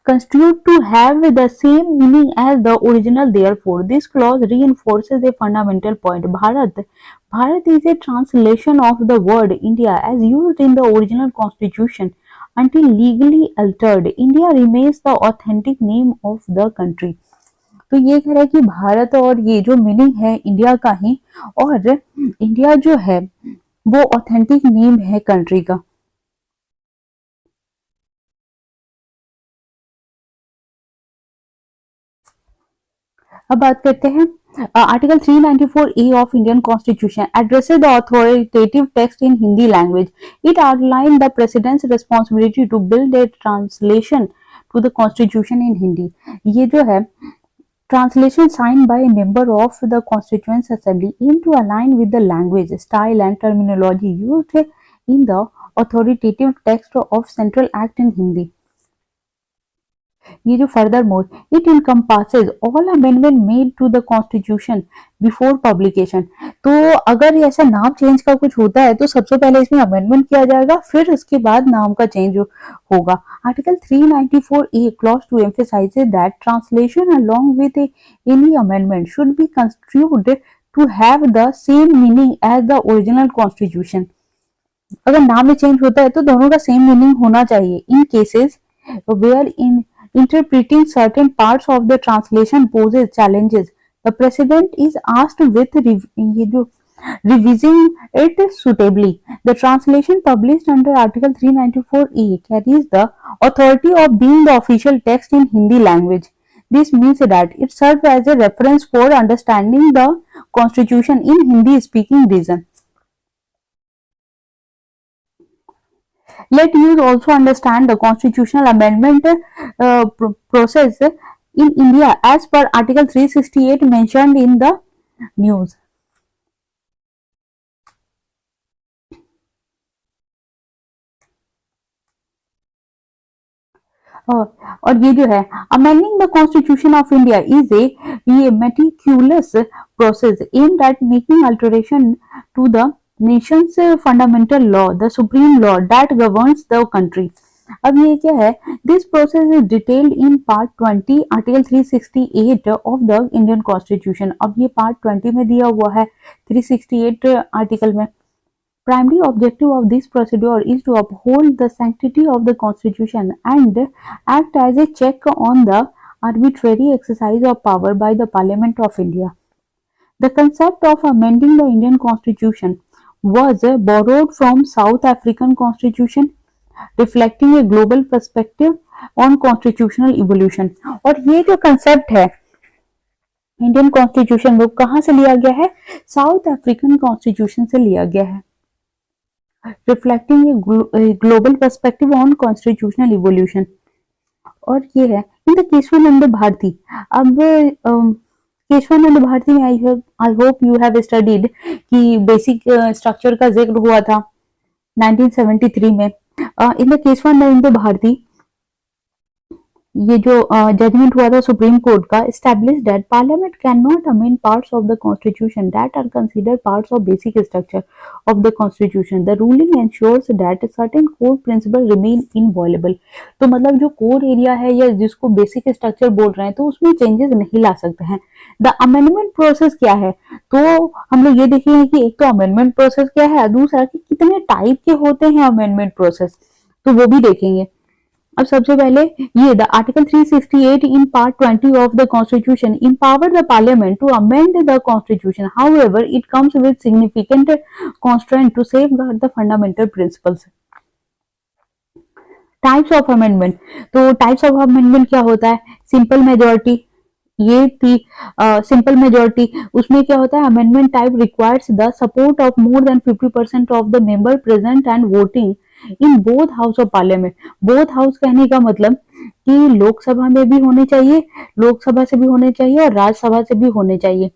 B: construed to have the same meaning as the original. Therefore, this clause reinforces a fundamental point. Bharat is a translation of the word India as used in the original constitution. Until legally altered, India remains the authentic name of the country. तो ये कह रहा है कि भारत और ये जो मीनिंग है इंडिया का ही, और इंडिया जो है वो ऑथेंटिक नेम है कंट्री का. अब बात करते हैं Article 394A of Indian Constitution addresses the authoritative text in Hindi language. It outlined the President's responsibility to build a translation to the Constitution in Hindi. ये जो है translation signed by a member of the Constituent Assembly aim to align with the language, style and terminology used in the authoritative text of Central Act in Hindi. ये जो furthermore it encompasses all amendment made to the constitution before publication. तो अगर ऐसा नाम चेंज का कुछ होता है तो सबसे पहले इसमें अमेंडमेंट किया जाएगा, फिर उसके बाद नाम का चेंज होगा. Article 394A clause 2 emphasizes that translation along with any amendment should be construed to have the same meaning as the original constitution. अगर नाम में चेंज होता है तो दोनों का सेम मीनिंग होना चाहिए. In cases where in interpreting certain parts of the translation poses challenges, the president is asked with revising it suitably. The translation published under Article 394A carries the authority of being the official text in Hindi language. This means that it serves as a reference for understanding the constitution in Hindi speaking region. Let us also understand the constitutional amendment process in India as per Article 368 mentioned in the news. और ये जो है amending the Constitution of India is a meticulous process aimed at making alteration to the nation's fundamental law, the supreme law that governs the country. अब ये क्या है? This process is detailed in Part 20, Article 368 of the Indian Constitution. अब ये Part 20 में दिया हुआ है 368 आर्टिकल में. Primary objective of this procedure is to uphold the sanctity of the Constitution and act as a check on the arbitrary exercise of power by the Parliament of India. The concept of amending the Indian Constitution was borrowed from South African Constitution, reflecting a global perspective on constitutional evolution. और ये जो concept है इंडियन कॉन्स्टिट्यूशन वो कहाँ से लिया गया है? साउथ अफ्रीकन कॉन्स्टिट्यूशन से लिया गया है. Reflecting a global perspective on constitutional evolution. और ये है in the केशवानंद भारती. अब केशवानंद भारती में I hope you have studied कि बेसिक स्ट्रक्चर का जिक्र हुआ था 1973 में. इन द केशवानंद भारती ये जो जजमेंट हुआ था सुप्रीम कोर्ट का established that parliament cannot amend parts of the constitution that are considered parts of basic structure of the constitution. The ruling ensures that certain core principles remain inviolable. तो मतलब जो कोर एरिया है या जिसको बेसिक स्ट्रक्चर बोल रहे हैं तो उसमें चेंजेस नहीं ला सकते हैं. द अमेंडमेंट प्रोसेस क्या है? तो हम लोग ये देखेंगे कि एक तो अमेंडमेंट प्रोसेस क्या है, दूसरा कि कितने टाइप के होते हैं अमेंडमेंट प्रोसेस, तो वो भी देखेंगे. अब सबसे पहले ये the article 368 in part 20 of the constitution empower the parliament to amend the constitution. However, it comes with significant constraint to safeguard the fundamental principles. Types of amendment. तो टाइप्स ऑफ अमेंडमेंट क्या होता है? सिंपल मेजोरिटी, ये थी सिंपल मेजोरिटी. उसमें क्या होता है? Amendment type requires the support of more than 50% of the member present and voting in both house of parliament. Both house कहने का मतलब कि लोकसभा में भी होने चाहिए, लोकसभा से भी होने चाहिए और राज्यसभा से भी होने चाहिए.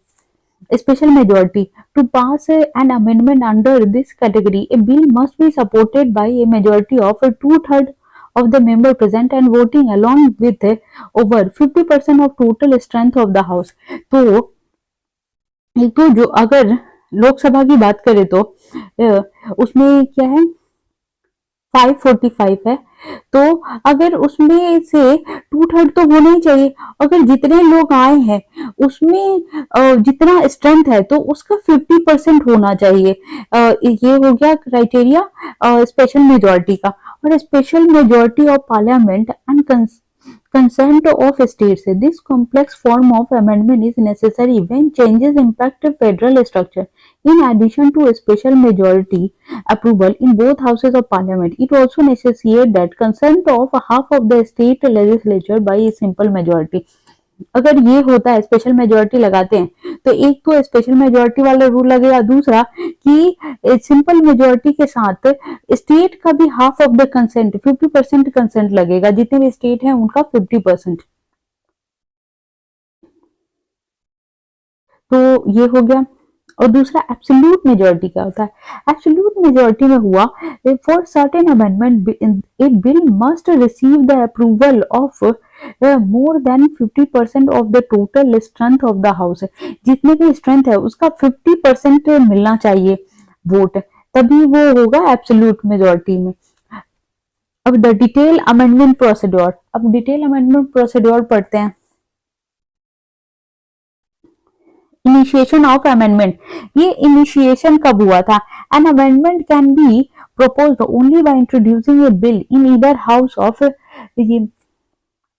B: Special majority. To pass an amendment under this category a bill must be supported by a majority of 2/3 of the member present and voting along with over 50% of total strength of the house. तो एक तो जो अगर लोकसभा की बात करें तो उसमें क्या है 545 है. तो अगर उसमें से 2/3 तो होना ही चाहिए. अगर जितने लोग आए हैं उसमें जितना स्ट्रेंथ है तो उसका 50% होना चाहिए. ये हो गया क्राइटेरिया स्पेशल मेजोरिटी का. और special majority of parliament and consent of states. This complex form of amendment is necessary when changes impact federal structure. In addition to a special majority approval in both houses of parliament, it also necessitates that consent of half of the state legislature by a simple majority. अगर ये होता है, स्पेशल मेजोरिटी लगाते हैं, तो एक तो स्पेशल मेजोरिटी वाला रूल लगेगा, दूसरा कि सिंपल मेजोरिटी के साथ स्टेट का भी half of the consent 50% consent लगेगा, जितने भी स्टेट हैं उनका 50%। तो ये हो गया। और दूसरा एब्सोल्यूट मेजोरिटी क्या होता है? एब्सोल्यूट मेजोरिटी में हुआ, for certain amendment A bill must receive the approval of more than 50% of the total strength of the house. जितने भी स्ट्रेंथ है उसका 50% मिलना चाहिए वोट, तभी वो होगा एब्सोल्यूट मेजोरिटी में। अब द डिटेल अमेंडमेंट प्रोसीड्योर, अब डिटेल अमेंडमेंट प्रोसीड्योर पढ़ते हैं। इनिशिएशन ऑफ अमेंडमेंट, ये इनिशिएशन कब हुआ था? An amendment can be proposed only by introducing a bill in either house of ये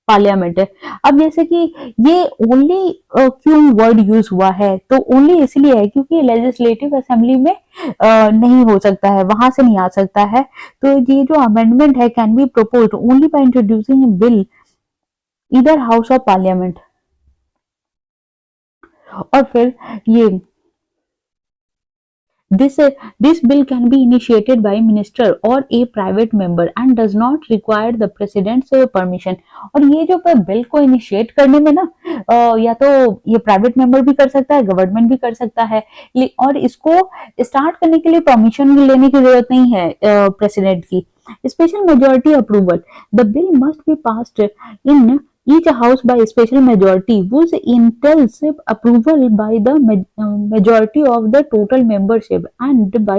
B: पार्लियामेंट है। अब जैसे कि ये ओनली क्यों वर्ड यूज हुआ है, तो ओनली इसलिए है क्योंकि लेजिस्लेटिव असेंबली में नहीं हो सकता है, वहां से नहीं आ सकता है। तो ये जो अमेंडमेंट है can be proposed only by introducing A bill either house of parliament. और फिर ये this bill can be initiated by minister or a private member and does not require the president's permission। और ये जो बिल को इनिशिएट करने में ना या तो ये प्राइवेट मेंबर भी कर सकता है, गवर्नमेंट भी कर सकता है, और इसको स्टार्ट करने के लिए परमिशन भी लेने की जरूरत नहीं है प्रेसिडेंट की। Special majority approval, the bill must be passed in each house by special majority whose entails approval by the majority of the total membership and by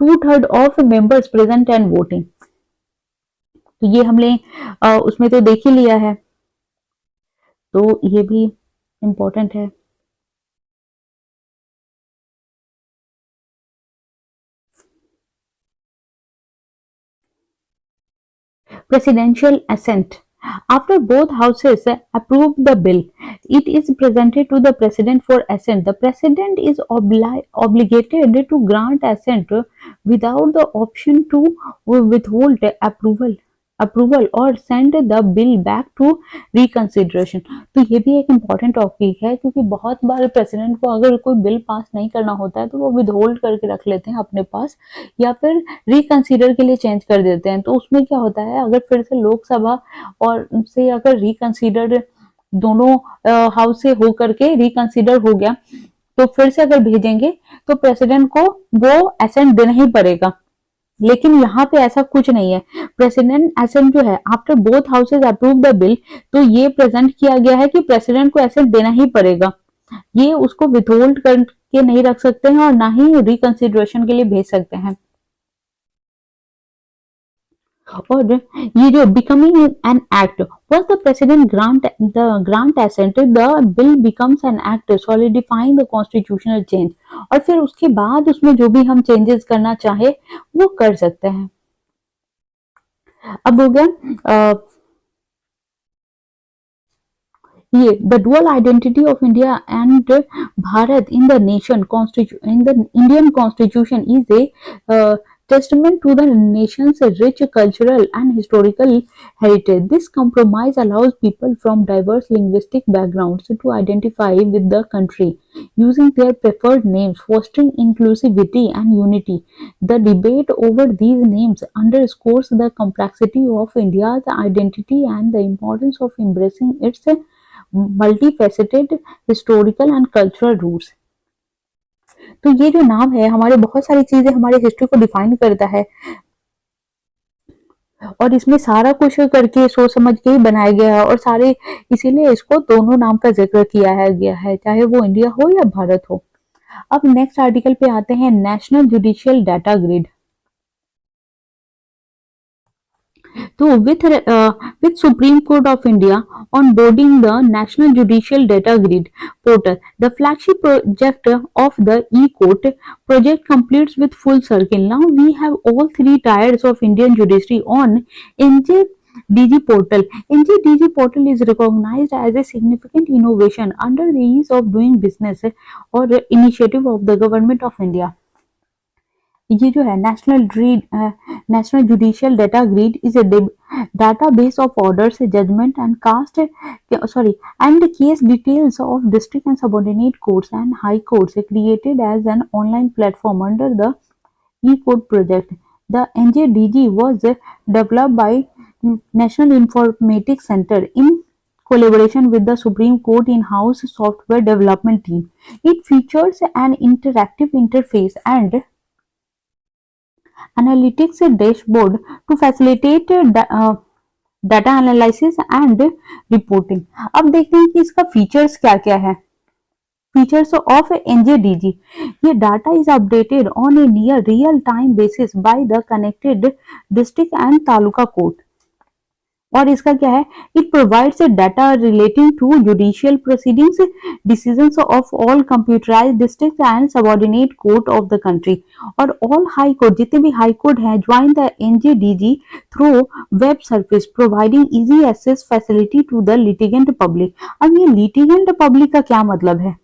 B: 2/3 of members present and voting। तो ये हमने उसमें तो देख ही लिया है, तो ये भी इम्पोर्टेंट है। Presidential assent, after both houses approve the bill, it is presented to the president for assent। The president is obligated to grant assent without the option to withhold approval or send the bill back to reconsideration। तो ये भी एक इम्पॉर्टेंट टॉपिक है, क्योंकि बहुत बार प्रेसिडेंट को अगर कोई बिल पास नहीं करना होता है तो वो विदहोल्ड करके रख लेते हैं अपने पास, या फिर रिकंसीडर के लिए चेंज कर देते हैं। तो उसमें क्या होता है, अगर फिर से लोकसभा और से अगर रिकंसीडर दोनों हाउस से हो करके रिकंसीडर हो गया, तो फिर से अगर भेजेंगे तो प्रेसिडेंट को वो एसेंट देना ही पड़ेगा। लेकिन यहाँ पे ऐसा कुछ नहीं है, प्रेसिडेंट एसेंट जो है after both houses approve the bill, तो ये प्रेजेंट किया गया है कि प्रेसिडेंट को एसेंट देना ही पड़ेगा, ये उसको विथहोल्ड करके नहीं रख सकते हैं और ना ही रिकंसिडरेशन के लिए भेज सकते हैं। और ये जो becoming an act, once the president grant assent, the bill becomes an act solidifying the constitutional change। और फिर उसके बाद उसमें जो भी हम चेंजेस करना चाहे वो कर सकते हैं। अब हो गया ये the dual identity of India and Bharat in the Indian constitution is a testament to the nation's rich cultural and historical heritage। This compromise allows people from diverse linguistic backgrounds to identify with the country using their preferred names, fostering inclusivity and unity। The debate over these names underscores the complexity of India's identity and the importance of embracing its multifaceted historical and cultural roots. तो ये जो नाम है हमारे बहुत सारी चीजें हमारे हिस्ट्री को डिफाइन करता है, और इसमें सारा कुछ करके सोच समझ के ही बनाया गया है, और सारे इसीलिए इसको दोनों नाम का जिक्र किया है गया है, चाहे वो इंडिया हो या भारत हो। अब नेक्स्ट आर्टिकल पे आते हैं, national judicial data grid. So with Supreme Court of India onboarding the National Judicial Data Grid portal, the flagship project of the e-court project completes with full circle। Now we have all three tiers of Indian judiciary on NJDG portal। NJDG portal is recognized as a significant innovation under the ease of doing business or initiative of the Government of India। ये जो है national judicial data grid is a database of orders, judgment and and case details of district and subordinate courts and high courts, created as an online platform under the e-code project. The NJDG was developed by National Informatics Center in collaboration with the Supreme Court in-house software development team. It features an interactive interface and analytics dashboard to facilitate data analysis and reporting. अब देखते हैं कि इसका फीचर्स क्या क्या है। फीचर्स ऑफ एनजेडीजी, ये data is updated on a near real time basis by the connected district and taluka court. और इसका क्या है, it provides data relating to judicial proceedings, decisions of all computerised district and subordinate court of the country. और ऑल हाई कोर्ट, जितने भी हाई कोर्ट हैं, join the NJDG through web service providing easy access facility to the litigant public. अब ये लिटिगेंट पब्लिक का क्या मतलब है?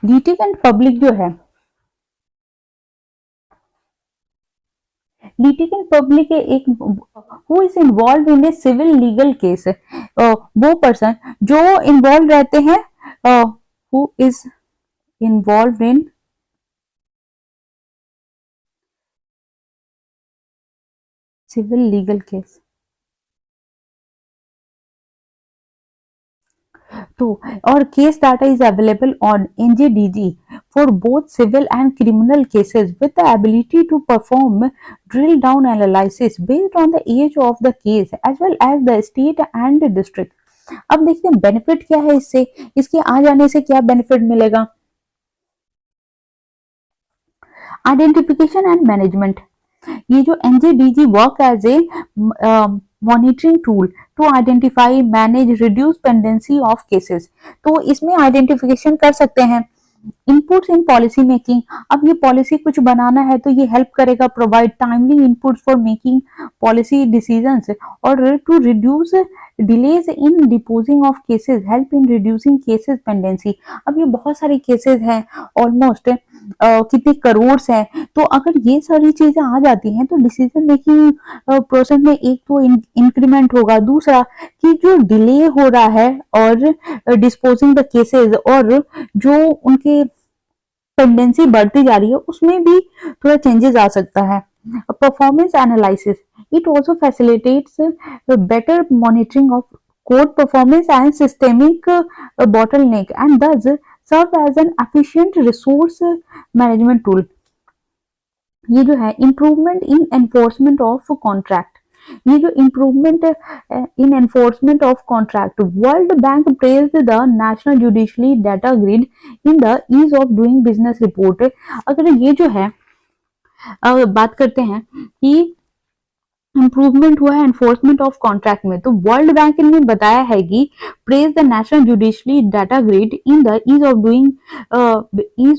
B: लिटिगेंट पब्लिक जो है, लिटिगेंट पब्लिक एक who is involve in a civil legal case, वो पर्सन जो इन्वॉल्व रहते हैं, who is involve in civil legal case. तो और case data is available on NJDG for both civil and criminal cases with the ability to perform drill down analysis based on the age of the case as well as the state and district। अब देखते हैं बेनिफिट क्या है इससे, इसके आ जाने से क्या बेनिफिट मिलेगा। आइडेंटिफिकेशन एंड मैनेजमेंट, ये जो NJDG work as a monitoring tool to identify, manage, reduce pendency of cases. तो इसमें आइडेंटिफिकेशन कर सकते हैं। इनपुट्स इन पॉलिसी मेकिंग, अब ये पॉलिसी कुछ बनाना है तो ये हेल्प करेगा, provide timely inputs for making policy decisions और to reduce delays in disposing of cases, help in reducing cases pendency. अब ये बहुत सारे केसेस हैं, ऑलमोस्ट कितने करोड़ हैं, तो अगर ये सारी चीजें आ जाती हैं तो डिसीजन मेकिंग प्रोसेस में एक तो इंक्रीमेंट होगा, दूसरा कि जो डिले हो रहा है और डिस्पोजिंग द केसेस और जो उनके पेंडेंसी बढ़ती जा रही है उसमें भी थोड़ा चेंजेस आ सकता है। Performance analysis, it also facilitates better monitoring of court performance and systemic bottleneck and thus serve as an efficient resource management tool। ये जो है improvement in enforcement of contract, ये जो improvement in enforcement of contract, world bank praised the national judiciary data grid in the ease of doing business report. अगर ये जो है बात करते हैं कि इंप्रूवमेंट हुआ है एनफोर्समेंट ऑफ कॉन्ट्रैक्ट में, तो वर्ल्ड बैंक ने बताया है कि praise the national judiciary data grid in the ease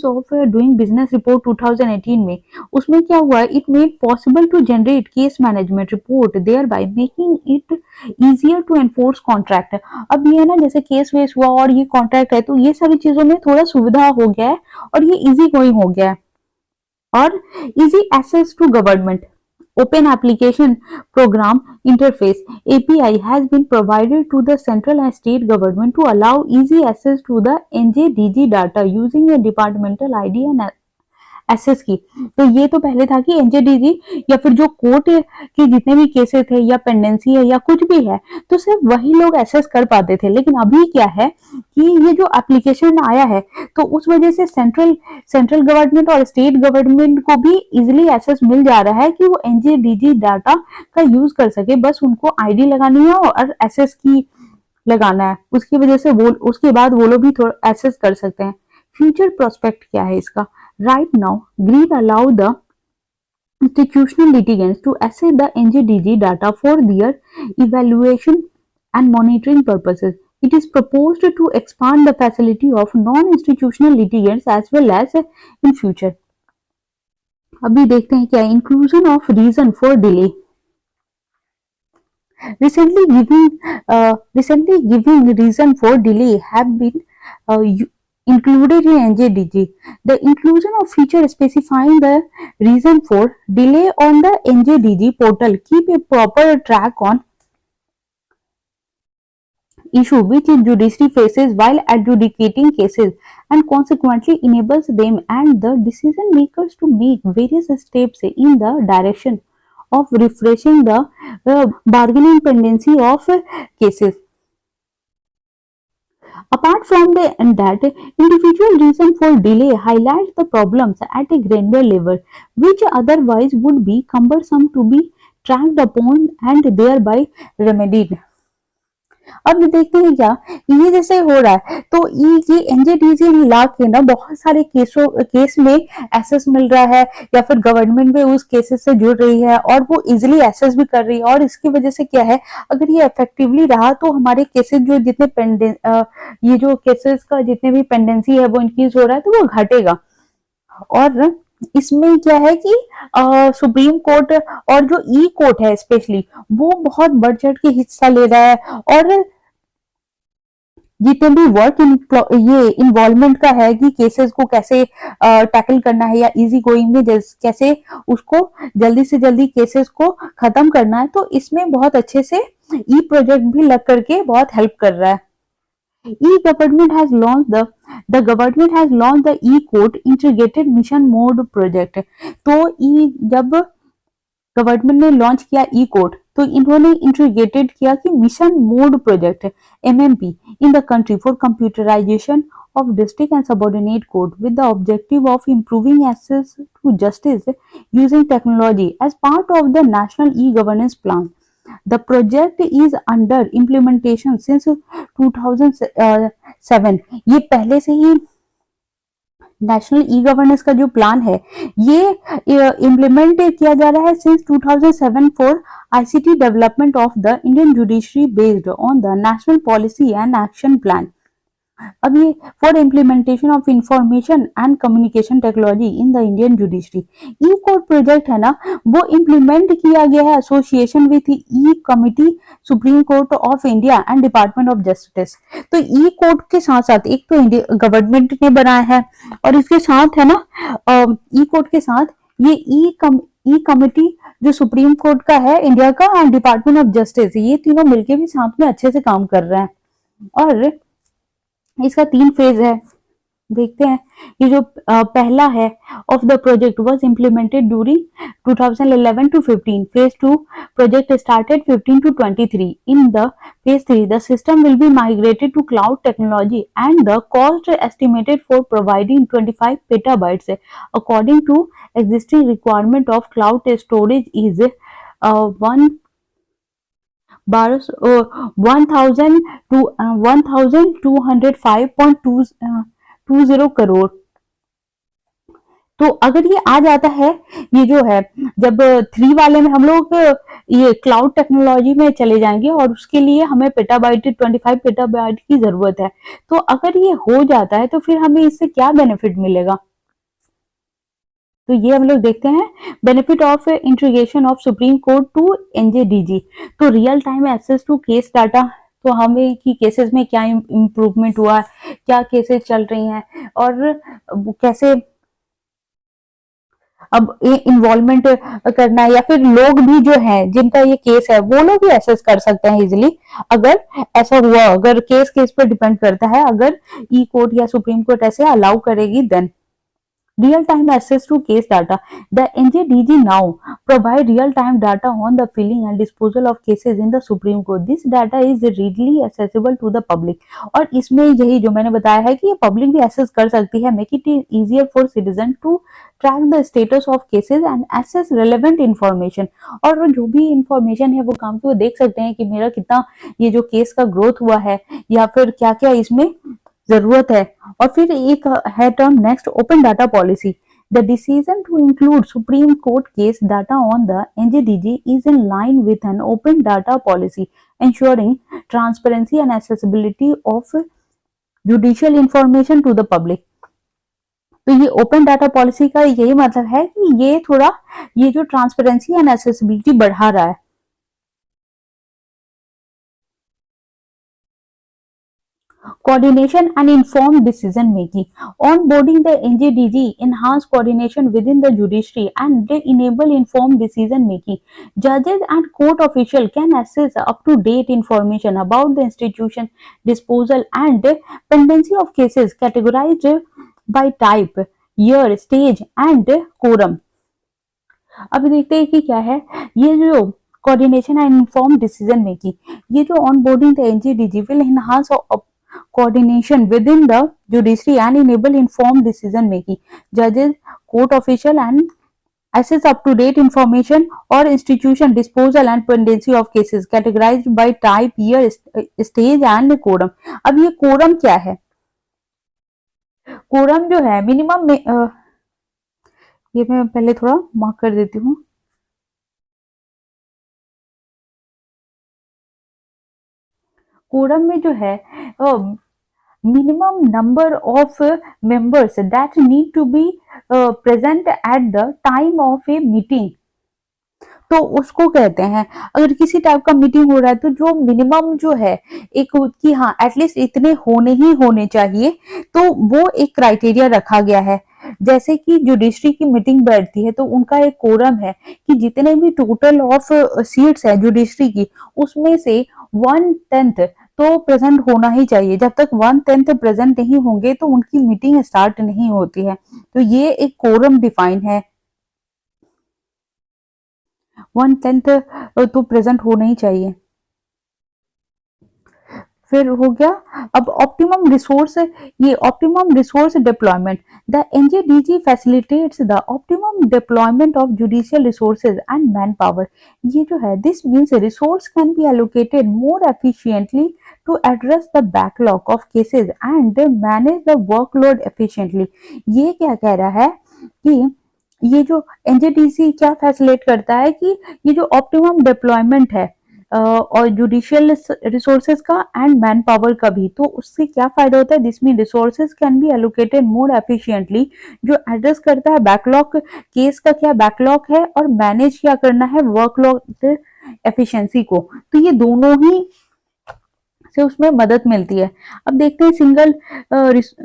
B: of doing business report 2018 में। उसमें क्या हुआ, it made possible to generate case management report thereby making it easier to enforce contract. अब ये है ना, जैसे केस वेस हुआ और ये कॉन्ट्रैक्ट है तो ये सारी चीजों में थोड़ा सुविधा हो गया है और ये इजी गोइंग हो गया है। और easy access to government, Open Application Program Interface API has been provided to the central and state government to allow easy access to the NJDG data using a departmental ID and access की। तो ये तो पहले था कि एनजेडीजी या फिर जो कोर्ट के जितने भी केसेस थे या पेंडेंसी है या कुछ भी है तो सिर्फ वही लोग एक्सेस कर पाते थे, लेकिन अभी क्या है कि ये जो एप्लीकेशन आया है तो उस वजह से सेंट्रल गवर्नमेंट और स्टेट गवर्नमेंट को भी इजिली एक्सेस मिल जा रहा है कि वो एनजेडीजी डाटा का यूज कर सके, बस उनको आईडी लगानी है और एक्सेस की लगाना है, उसकी वजह से वो उसके बाद वो लोग भी थोड़ा एक्सेस कर सकते हैं। फ्यूचर प्रोस्पेक्ट क्या है इसका? Right now, GRID allow the institutional litigants to access the NJDG data for their evaluation and monitoring purposes. It is proposed to expand the facility of non-institutional litigants as well as in future. अभी देखते हैं क्या inclusion of reason for delay. Recently giving reason for delay have been included in NJDG. The inclusion of feature specifying the reason for delay on the NJDG portal keep a proper track on issue which judiciary faces while adjudicating cases, and consequently enables them and the decision makers to make various steps in the direction of refreshing the bargaining pendency of cases. Apart from that, individual reason for delay highlights the problems at a granular level, which otherwise would be cumbersome to be tracked upon and thereby remedied. अब देखते हैं क्या ये जैसे हो रहा है तो ये एनजेडीजी ला के ना बहुत सारे केस में एसेस मिल रहा है या फिर गवर्नमेंट भी उस केसेस से जुड़ रही है और वो इजिली एसेस भी कर रही है और इसकी वजह से क्या है अगर ये इफेक्टिवली रहा तो हमारे केसेस जो जितने ये जो केसेस का जितने भी पेंडेंसी है वो इंक्रीज हो रहा है तो वो घटेगा। और इसमें क्या है कि सुप्रीम कोर्ट और जो ई कोर्ट है स्पेशली वो बहुत बढ़ चढ़ के हिस्सा ले रहा है और जितने भी वर्क ये इन्वॉल्वमेंट का है कि केसेस को कैसे टैकल करना है या इजी गोइंग में कैसे उसको जल्दी से जल्दी केसेस को खत्म करना है तो इसमें बहुत अच्छे से ई प्रोजेक्ट भी लग करके बहुत हेल्प कर रहा है। E-government has launched the government has launched the E-court integrated mission mode project। तो जब गवर्नमेंट ने लॉन्च किया ई कोर्ट तो इन्होंने इंटीग्रेटेड किया कि mission mode project MMP in the country for computerisation of district and subordinate court with the objective of improving access to justice using technology as part of the national e-governance plan. The project is under implementation since 2007। ये पहले से ही नेशनल ई गवर्नेंस का जो प्लान है ये इम्प्लीमेंट किया जा रहा है since 2007 for ICT development of the Indian judiciary based on the national policy and action plan. अब ये for implementation of information and communication technology in the Indian judiciary E court project है ना वो इम्प्लीमेंट किया गया है association with E committee supreme court of India and department of justice. तो ई कोर्ट के साथ साथ एक तो गवर्नमेंट ने बनाया है और इसके साथ है ना ई कोर्ट के साथ ये ई कमिटी जो सुप्रीम कोर्ट का है इंडिया का एंड डिपार्टमेंट ऑफ जस्टिस ये तीनों मिलके भी साथ में अच्छे से काम कर रहे हैं। और इसका 3 फेज है देखते हैं। ये जो पहला है of the project was implemented during 2011 to 15। Phase 2 project started 15 to 23। In the phase 3 the system will be migrated to cloud technology and the cost estimated for providing 25 petabytes according to existing requirement of cloud storage is 1205.20 crore. तो अगर ये आ जाता है ये जो है जब 3 वाले में हम लोग ये क्लाउड टेक्नोलॉजी में चले जाएंगे और उसके लिए हमें पेटाबाइट 25 पेटाबाइट की जरूरत है तो अगर ये हो जाता है तो फिर हमें इससे क्या बेनिफिट मिलेगा तो ये हम लोग देखते हैं benefit of integration of Supreme Court to NJDG. तो real time access to case data तो हमें कि केसेस में क्या इम्प्रूवमेंट हुआ है क्या केसेस चल रही हैं और कैसे अब इन्वॉल्वमेंट करना है या फिर लोग भी जो है जिनका ये केस है वो लोग भी एसेस कर सकते हैं इजिली अगर ऐसा हुआ अगर केस पर डिपेंड करता है अगर ई कोर्ट या सुप्रीम कोर्ट ऐसे अलाउ करेगी then real-time access to case data। The NJDG now provide real-time data on the filing and disposal of cases in the Supreme Court। This data is readily accessible to the public। और इसमें यही जो मैंने बताया है कि ये पब्लिक भी एक्सेस कर सकती है। Make it easier for citizen to track the status of cases and access relevant information। और जो भी इंफॉर्मेशन है वो काम की वो देख सकते हैं कि मेरा कितना ये जो केस का ग्रोथ हुआ है या फिर क्या क्या इसमें जरूरत है। और फिर एक है term next open data policy. The decision to include Supreme Court case data on the NJDG is in line with an open data policy ensuring transparency and accessibility of judicial information to the public। तो ये ओपन डाटा पॉलिसी का यही मतलब है कि ये थोड़ा ये जो ट्रांसपेरेंसी एंड एक्सेसिबिलिटी बढ़ा रहा है। coordination and informed decision making. Onboarding the NJDG enhance coordination within the judiciary and they enable informed decision making. Judges and court officials can access up to date information about the institution, disposal and pendency of cases categorized by type, year, stage and quorum. अब देखते हैं कि क्या है ये जो coordination and informed decision making. ये जो onboarding the NJDG will enhance coordination within the judiciary and enable informed decision making. Judges, court official and access up to date information or institution, disposal and pendency of cases categorized by type, year, stage and quorum. अब ये quorum क्या है? quorum जो है मिनिमम में ये मैं पहले थोड़ा मार्क कर देती हूँ. quorum में जो है minimum number of members that need to be present at the time of a meeting, तो उसको कहते हैं. अगर किसी टाइप का मीटिंग हो रहा है तो जो मिनिमम जो है एक कि हाँ एटलीस्ट इतने होने ही होने चाहिए, तो वो एक क्राइटेरिया रखा गया है. जैसे कि जुडिशरी की मीटिंग बैठती है तो उनका एक कोरम है कि जितने भी टोटल ऑफ सीट्स है जुडिशरी की उसमें से 1/10 तो प्रेजेंट होना ही चाहिए. जब तक 1/10 प्रेजेंट नहीं होंगे तो उनकी मीटिंग स्टार्ट नहीं होती है. तो ये एक कोरम डिफाइन है. 1/10 तो प्रेजेंट होना ही चाहिए. फिर हो गया अब ऑप्टिमम रिसोर्स, ये optimum resource deployment. The NJDG facilitates the optimum deployment of judicial resources and manpower. ये जो है this means resource can be allocated more efficiently to address the backlog of cases and manage the workload efficiently. ये क्या कह रहा है कि ये जो एनजेडीसी क्या फैसिलिटेट करता है कि ये जो ऑप्टिमम डिप्लॉयमेंट है और जुडिशियल रिसोर्सेज का एंड मैन पावर का भी, तो उससे क्या फायदा होता है. This mean resources can be allocated more efficiently, जो एड्रेस करता है बैकलॉग केस का क्या बैकलॉग है और मैनेज क्या करना है वर्कलॉग एफिशिएंसी को. तो ये दोनों ही से उसमें मदद मिलती है. अब देखते हैं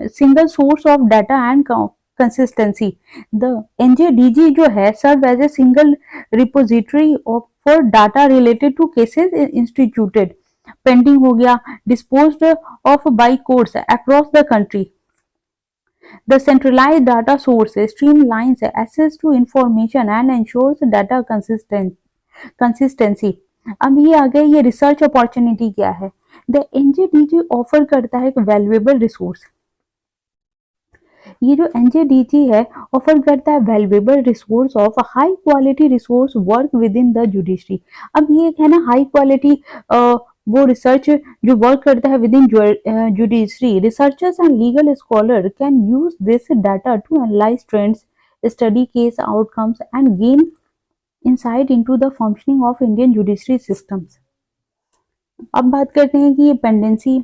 B: single source of data and consistency. The NJDG जो है serve as a single repository of for data related to cases instituted, pending हो गया, disposed of by courts across the country. The centralized data source streamlines access to information and ensures data consistency. अब ये आ गया ये रिसर्च अपॉर्चुनिटी क्या है. द एनजेडीजी ऑफर करता है एक वैल्यूएबल रिसोर्स. ये जो एनजेडीजी है ऑफर करता है valuable resource of high quality resource work within the judiciary. अब ये है ना हाई क्वालिटी वो रिसर्च जो वर्क करता है within judiciary. Researchers and legal scholar can use this data to analyze trends, study case outcomes and gain insight into the functioning of Indian judiciary systems. अब बात करते हैं कि ये pendency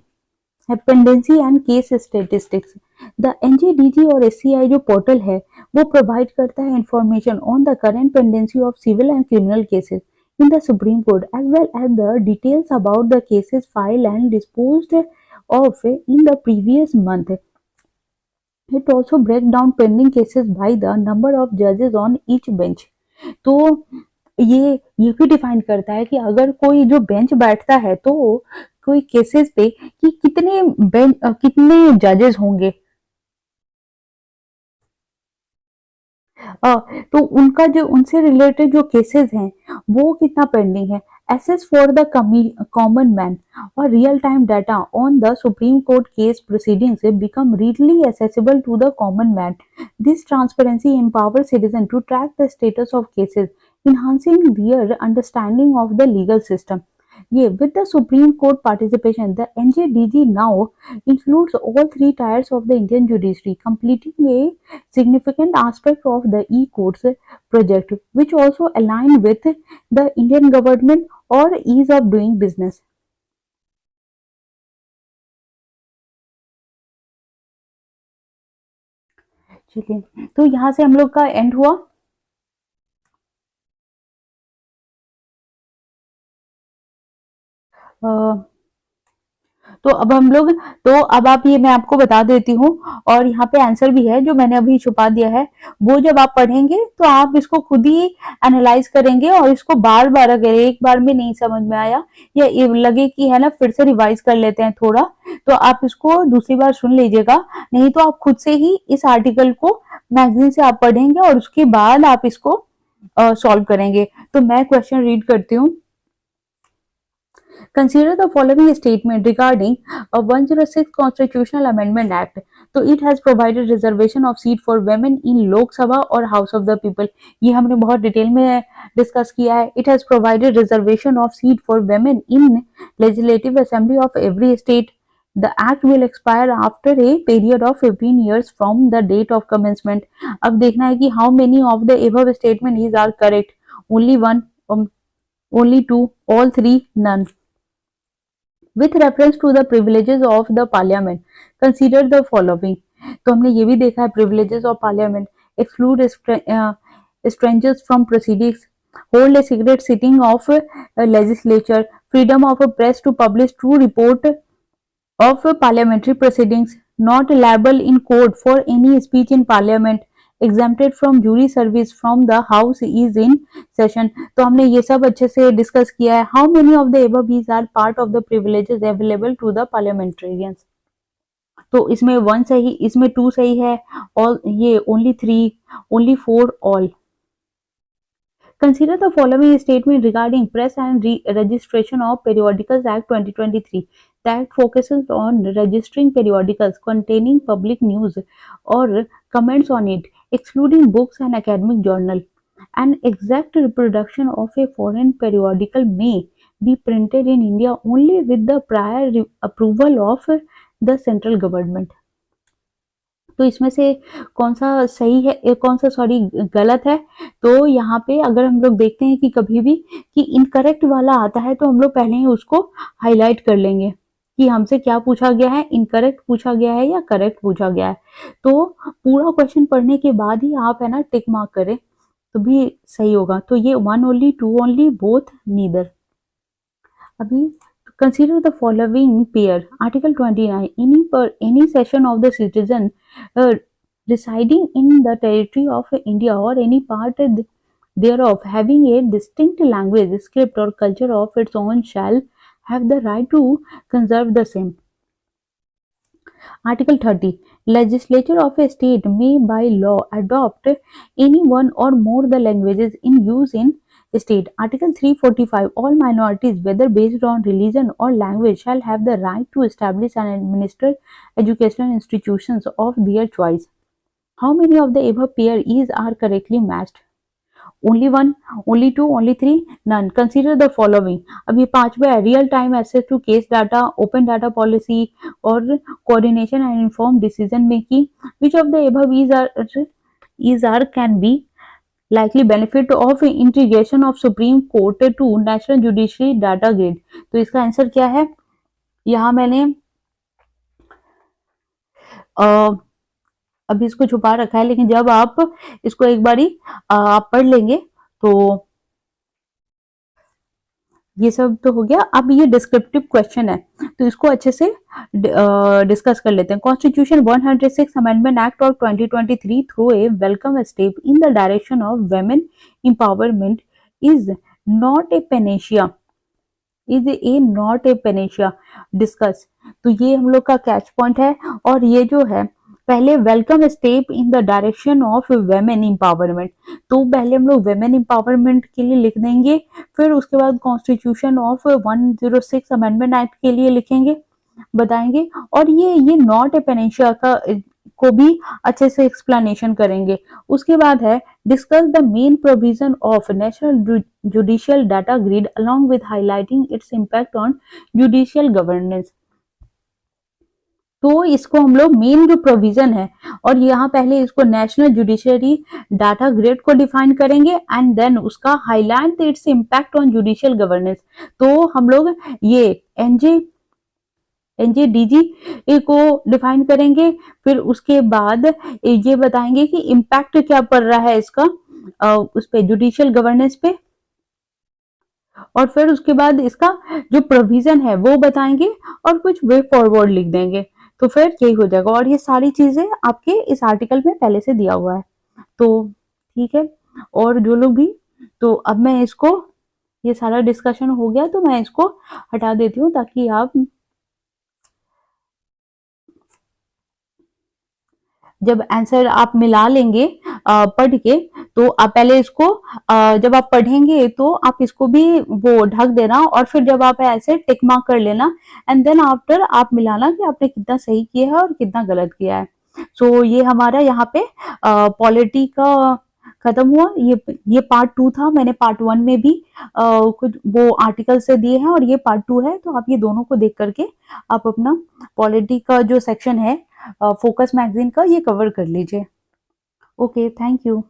B: and case statistics. The NJDG और एससीआई जो पोर्टल है वो प्रोवाइड करता है information on the current pendency of civil and criminal cases in the supreme court as well as the details about the cases file and disposed of in the previous month. It also break down pending cases by the number of जजेस ऑन ईच बेंच. तो ये भी डिफाइन करता है कि अगर कोई जो बेंच बैठता है तो कोई केसेस पे कि कितने जजेस होंगे, तो उनका जो उनसे रिलेटेड जो केसेस हैं वो कितना पेंडिंग है. Access for the common man और real time data on the supreme Court case proceedings become readily accessible to the common man. This transparency empowers citizens to track the status of cases, enhancing their understanding of the legal system. Yeah, with the Supreme Court participation, the NJDG now includes all three tiers of the Indian judiciary, completing a significant aspect of the e-courts project, which also align with the Indian government or ease of doing business. चलिए, तो यहाँ से हम लोग का एंड हुआ. तो अब हम लोग, तो अब आप ये मैं आपको बता देती हूँ, और यहाँ पे आंसर भी है जो मैंने अभी छुपा दिया है। वो जब आप पढ़ेंगे तो आप इसको खुद ही एनालाइज करेंगे और इसको बार बार, अगर एक बार में नहीं समझ में आया या ये लगे कि है ना फिर से रिवाइज कर लेते हैं थोड़ा, तो आप इसको दूसरी बार सुन लीजिएगा। नहीं तो आप खुद से ही इस आर्टिकल को मैगजीन से आप पढ़ेंगे और उसके बाद आप इसको सॉल्व करेंगे। तो मैं क्वेश्चन रीड करती हूँ। Consider the following statement regarding a 106 Constitutional Amendment Act. तो it has provided reservation of seat for women in Lok Sabha और House of the People. ये हमने बहुत डिटेल में डिस्कस किया है। It has provided reservation of seat for women in Legislative Assembly of every state. The act will expire after a period of 15 years from the date of commencement. अब देखना है कि how many of the above statement are correct. Only one, only two, all three, none. With reference to the privileges of the parliament, consider the following. तो हमने ये भी देखा है privileges of parliament: exclude strangers from proceedings, hold a secret sitting of legislature, freedom of a press to publish true report of parliamentary proceedings, not liable in court for any speech in parliament, exempted from jury service from the house is in session. तो हमने ये सब अच्छे से डिस्कस किया है। How many of the above these are part of the privileges available to the parliamentarians? तो इसमें 1 सही, इसमें 2 सही है, और ये only 3, only 4, all. Consider the following statement regarding Press and Registration of Periodicals Act 2023. The Act focuses on registering periodicals containing public news or comments on it, excluding books and academic journal. An exact reproduction of a foreign periodical may be printed in India only with the prior approval of the central government. तो इसमें से कौन सा सही है, कौन सा सॉरी गलत है? तो यहाँ पे अगर हम लोग देखते हैं कि कभी भी कि इनकरेक्ट वाला आता है तो हम लोग पहले ही उसको हाईलाइट कर लेंगे कि हमसे क्या पूछा गया है, इनकरेक्ट पूछा गया है या करेक्ट पूछा गया है। तो पूरा क्वेश्चन पढ़ने के बाद ही आप है ना टिक मार्क करें तो भी सही होगा। तो ये 1 ओनली, 2 ओनली, बोथ, नीदर। अभी consider the following pair. Article 29. Any session of the citizen residing in the territory of India or any part thereof having a distinct language, script or culture of its own shall have the right to conserve the same. Article 30. Legislature of a state may by law adopt any one or more the languages in use in state. Article 345. All minorities, whether based on religion or language, shall have the right to establish and administer educational institutions of their choice. How many of the above pair are correctly matched? Only 1, only 2, only 3, none. Consider the following. अब ये 5वां है, real time access to case data, open data policy और coordination and informed decision making. Which of the above are can be likely benefit of integration of Supreme Court to National Judiciary Data Grid? तो इसका आंसर क्या है? यहाँ मैंने अभी इसको छुपा रखा है, लेकिन जब आप इसको एक बारी आप पढ़ लेंगे तो ये सब तो हो गया। अब ये डिस्क्रिप्टिव क्वेश्चन है तो इसको अच्छे से डिस्कस कर लेते हैं। Constitution 106 amendment act of 2023 through a welcome step in the direction of women empowerment is not a Panacea, discuss. तो ये हम लोग का कैच पॉइंट है। और ये जो है पहले welcome step in the direction of women empowerment, तो पहले हम लोग वुमेन एम्पावरमेंट के लिए लिख देंगे, फिर उसके बाद कॉन्स्टिट्यूशन ऑफ 106 अमेंडमेंट एक्ट के लिए लिखेंगे, बताएंगे। और ये नॉट ए पेनिनसुला का को भी अच्छे से एक्सप्लेनेशन करेंगे। उसके बाद है discuss the main provision of national judicial data grid along with highlighting its impact on judicial governance. तो इसको हम लोग मेन जो प्रोविजन है, और यहाँ पहले इसको नेशनल जुडिशरी डाटा ग्रिड को डिफाइन करेंगे एंड देन उसका highlight its impact on judicial governance. तो हम लोग ये एनजेडीजी को डिफाइन करेंगे, फिर उसके बाद ये बताएंगे कि इम्पैक्ट क्या पड़ रहा है इसका उस पे जुडिशियल गवर्नेंस पे। और फिर उसके बाद इसका जो प्रोविजन है वो बताएंगे और कुछ वे फॉरवर्ड लिख देंगे, तो फिर यही हो जाएगा। और ये सारी चीजें आपके इस आर्टिकल में पहले से दिया हुआ है, तो ठीक है। और जो लोग भी, तो अब मैं इसको, ये सारा डिस्कशन हो गया तो मैं इसको हटा देती हूँ ताकि आप जब आंसर आप मिला लेंगे पढ़ के, तो आप पहले इसको जब आप पढ़ेंगे तो आप इसको भी वो ढक देना, और फिर जब आप ऐसे टिक मार्क कर लेना, एंड देन आफ्टर आप मिलाना कि आपने कितना सही किया है और कितना गलत किया है। सो ये हमारा यहाँ पे पॉलिटी का खत्म हुआ। ये पार्ट 2 था। मैंने पार्ट 1 में भी कुछ वो आर्टिकल से दिए हैं, और ये पार्ट 2 है, तो आप ये दोनों को देख करके आप अपना पॉलिटी का जो सेक्शन है फोकस मैगजीन का, ये कवर कर लीजिए। Okay, thank you.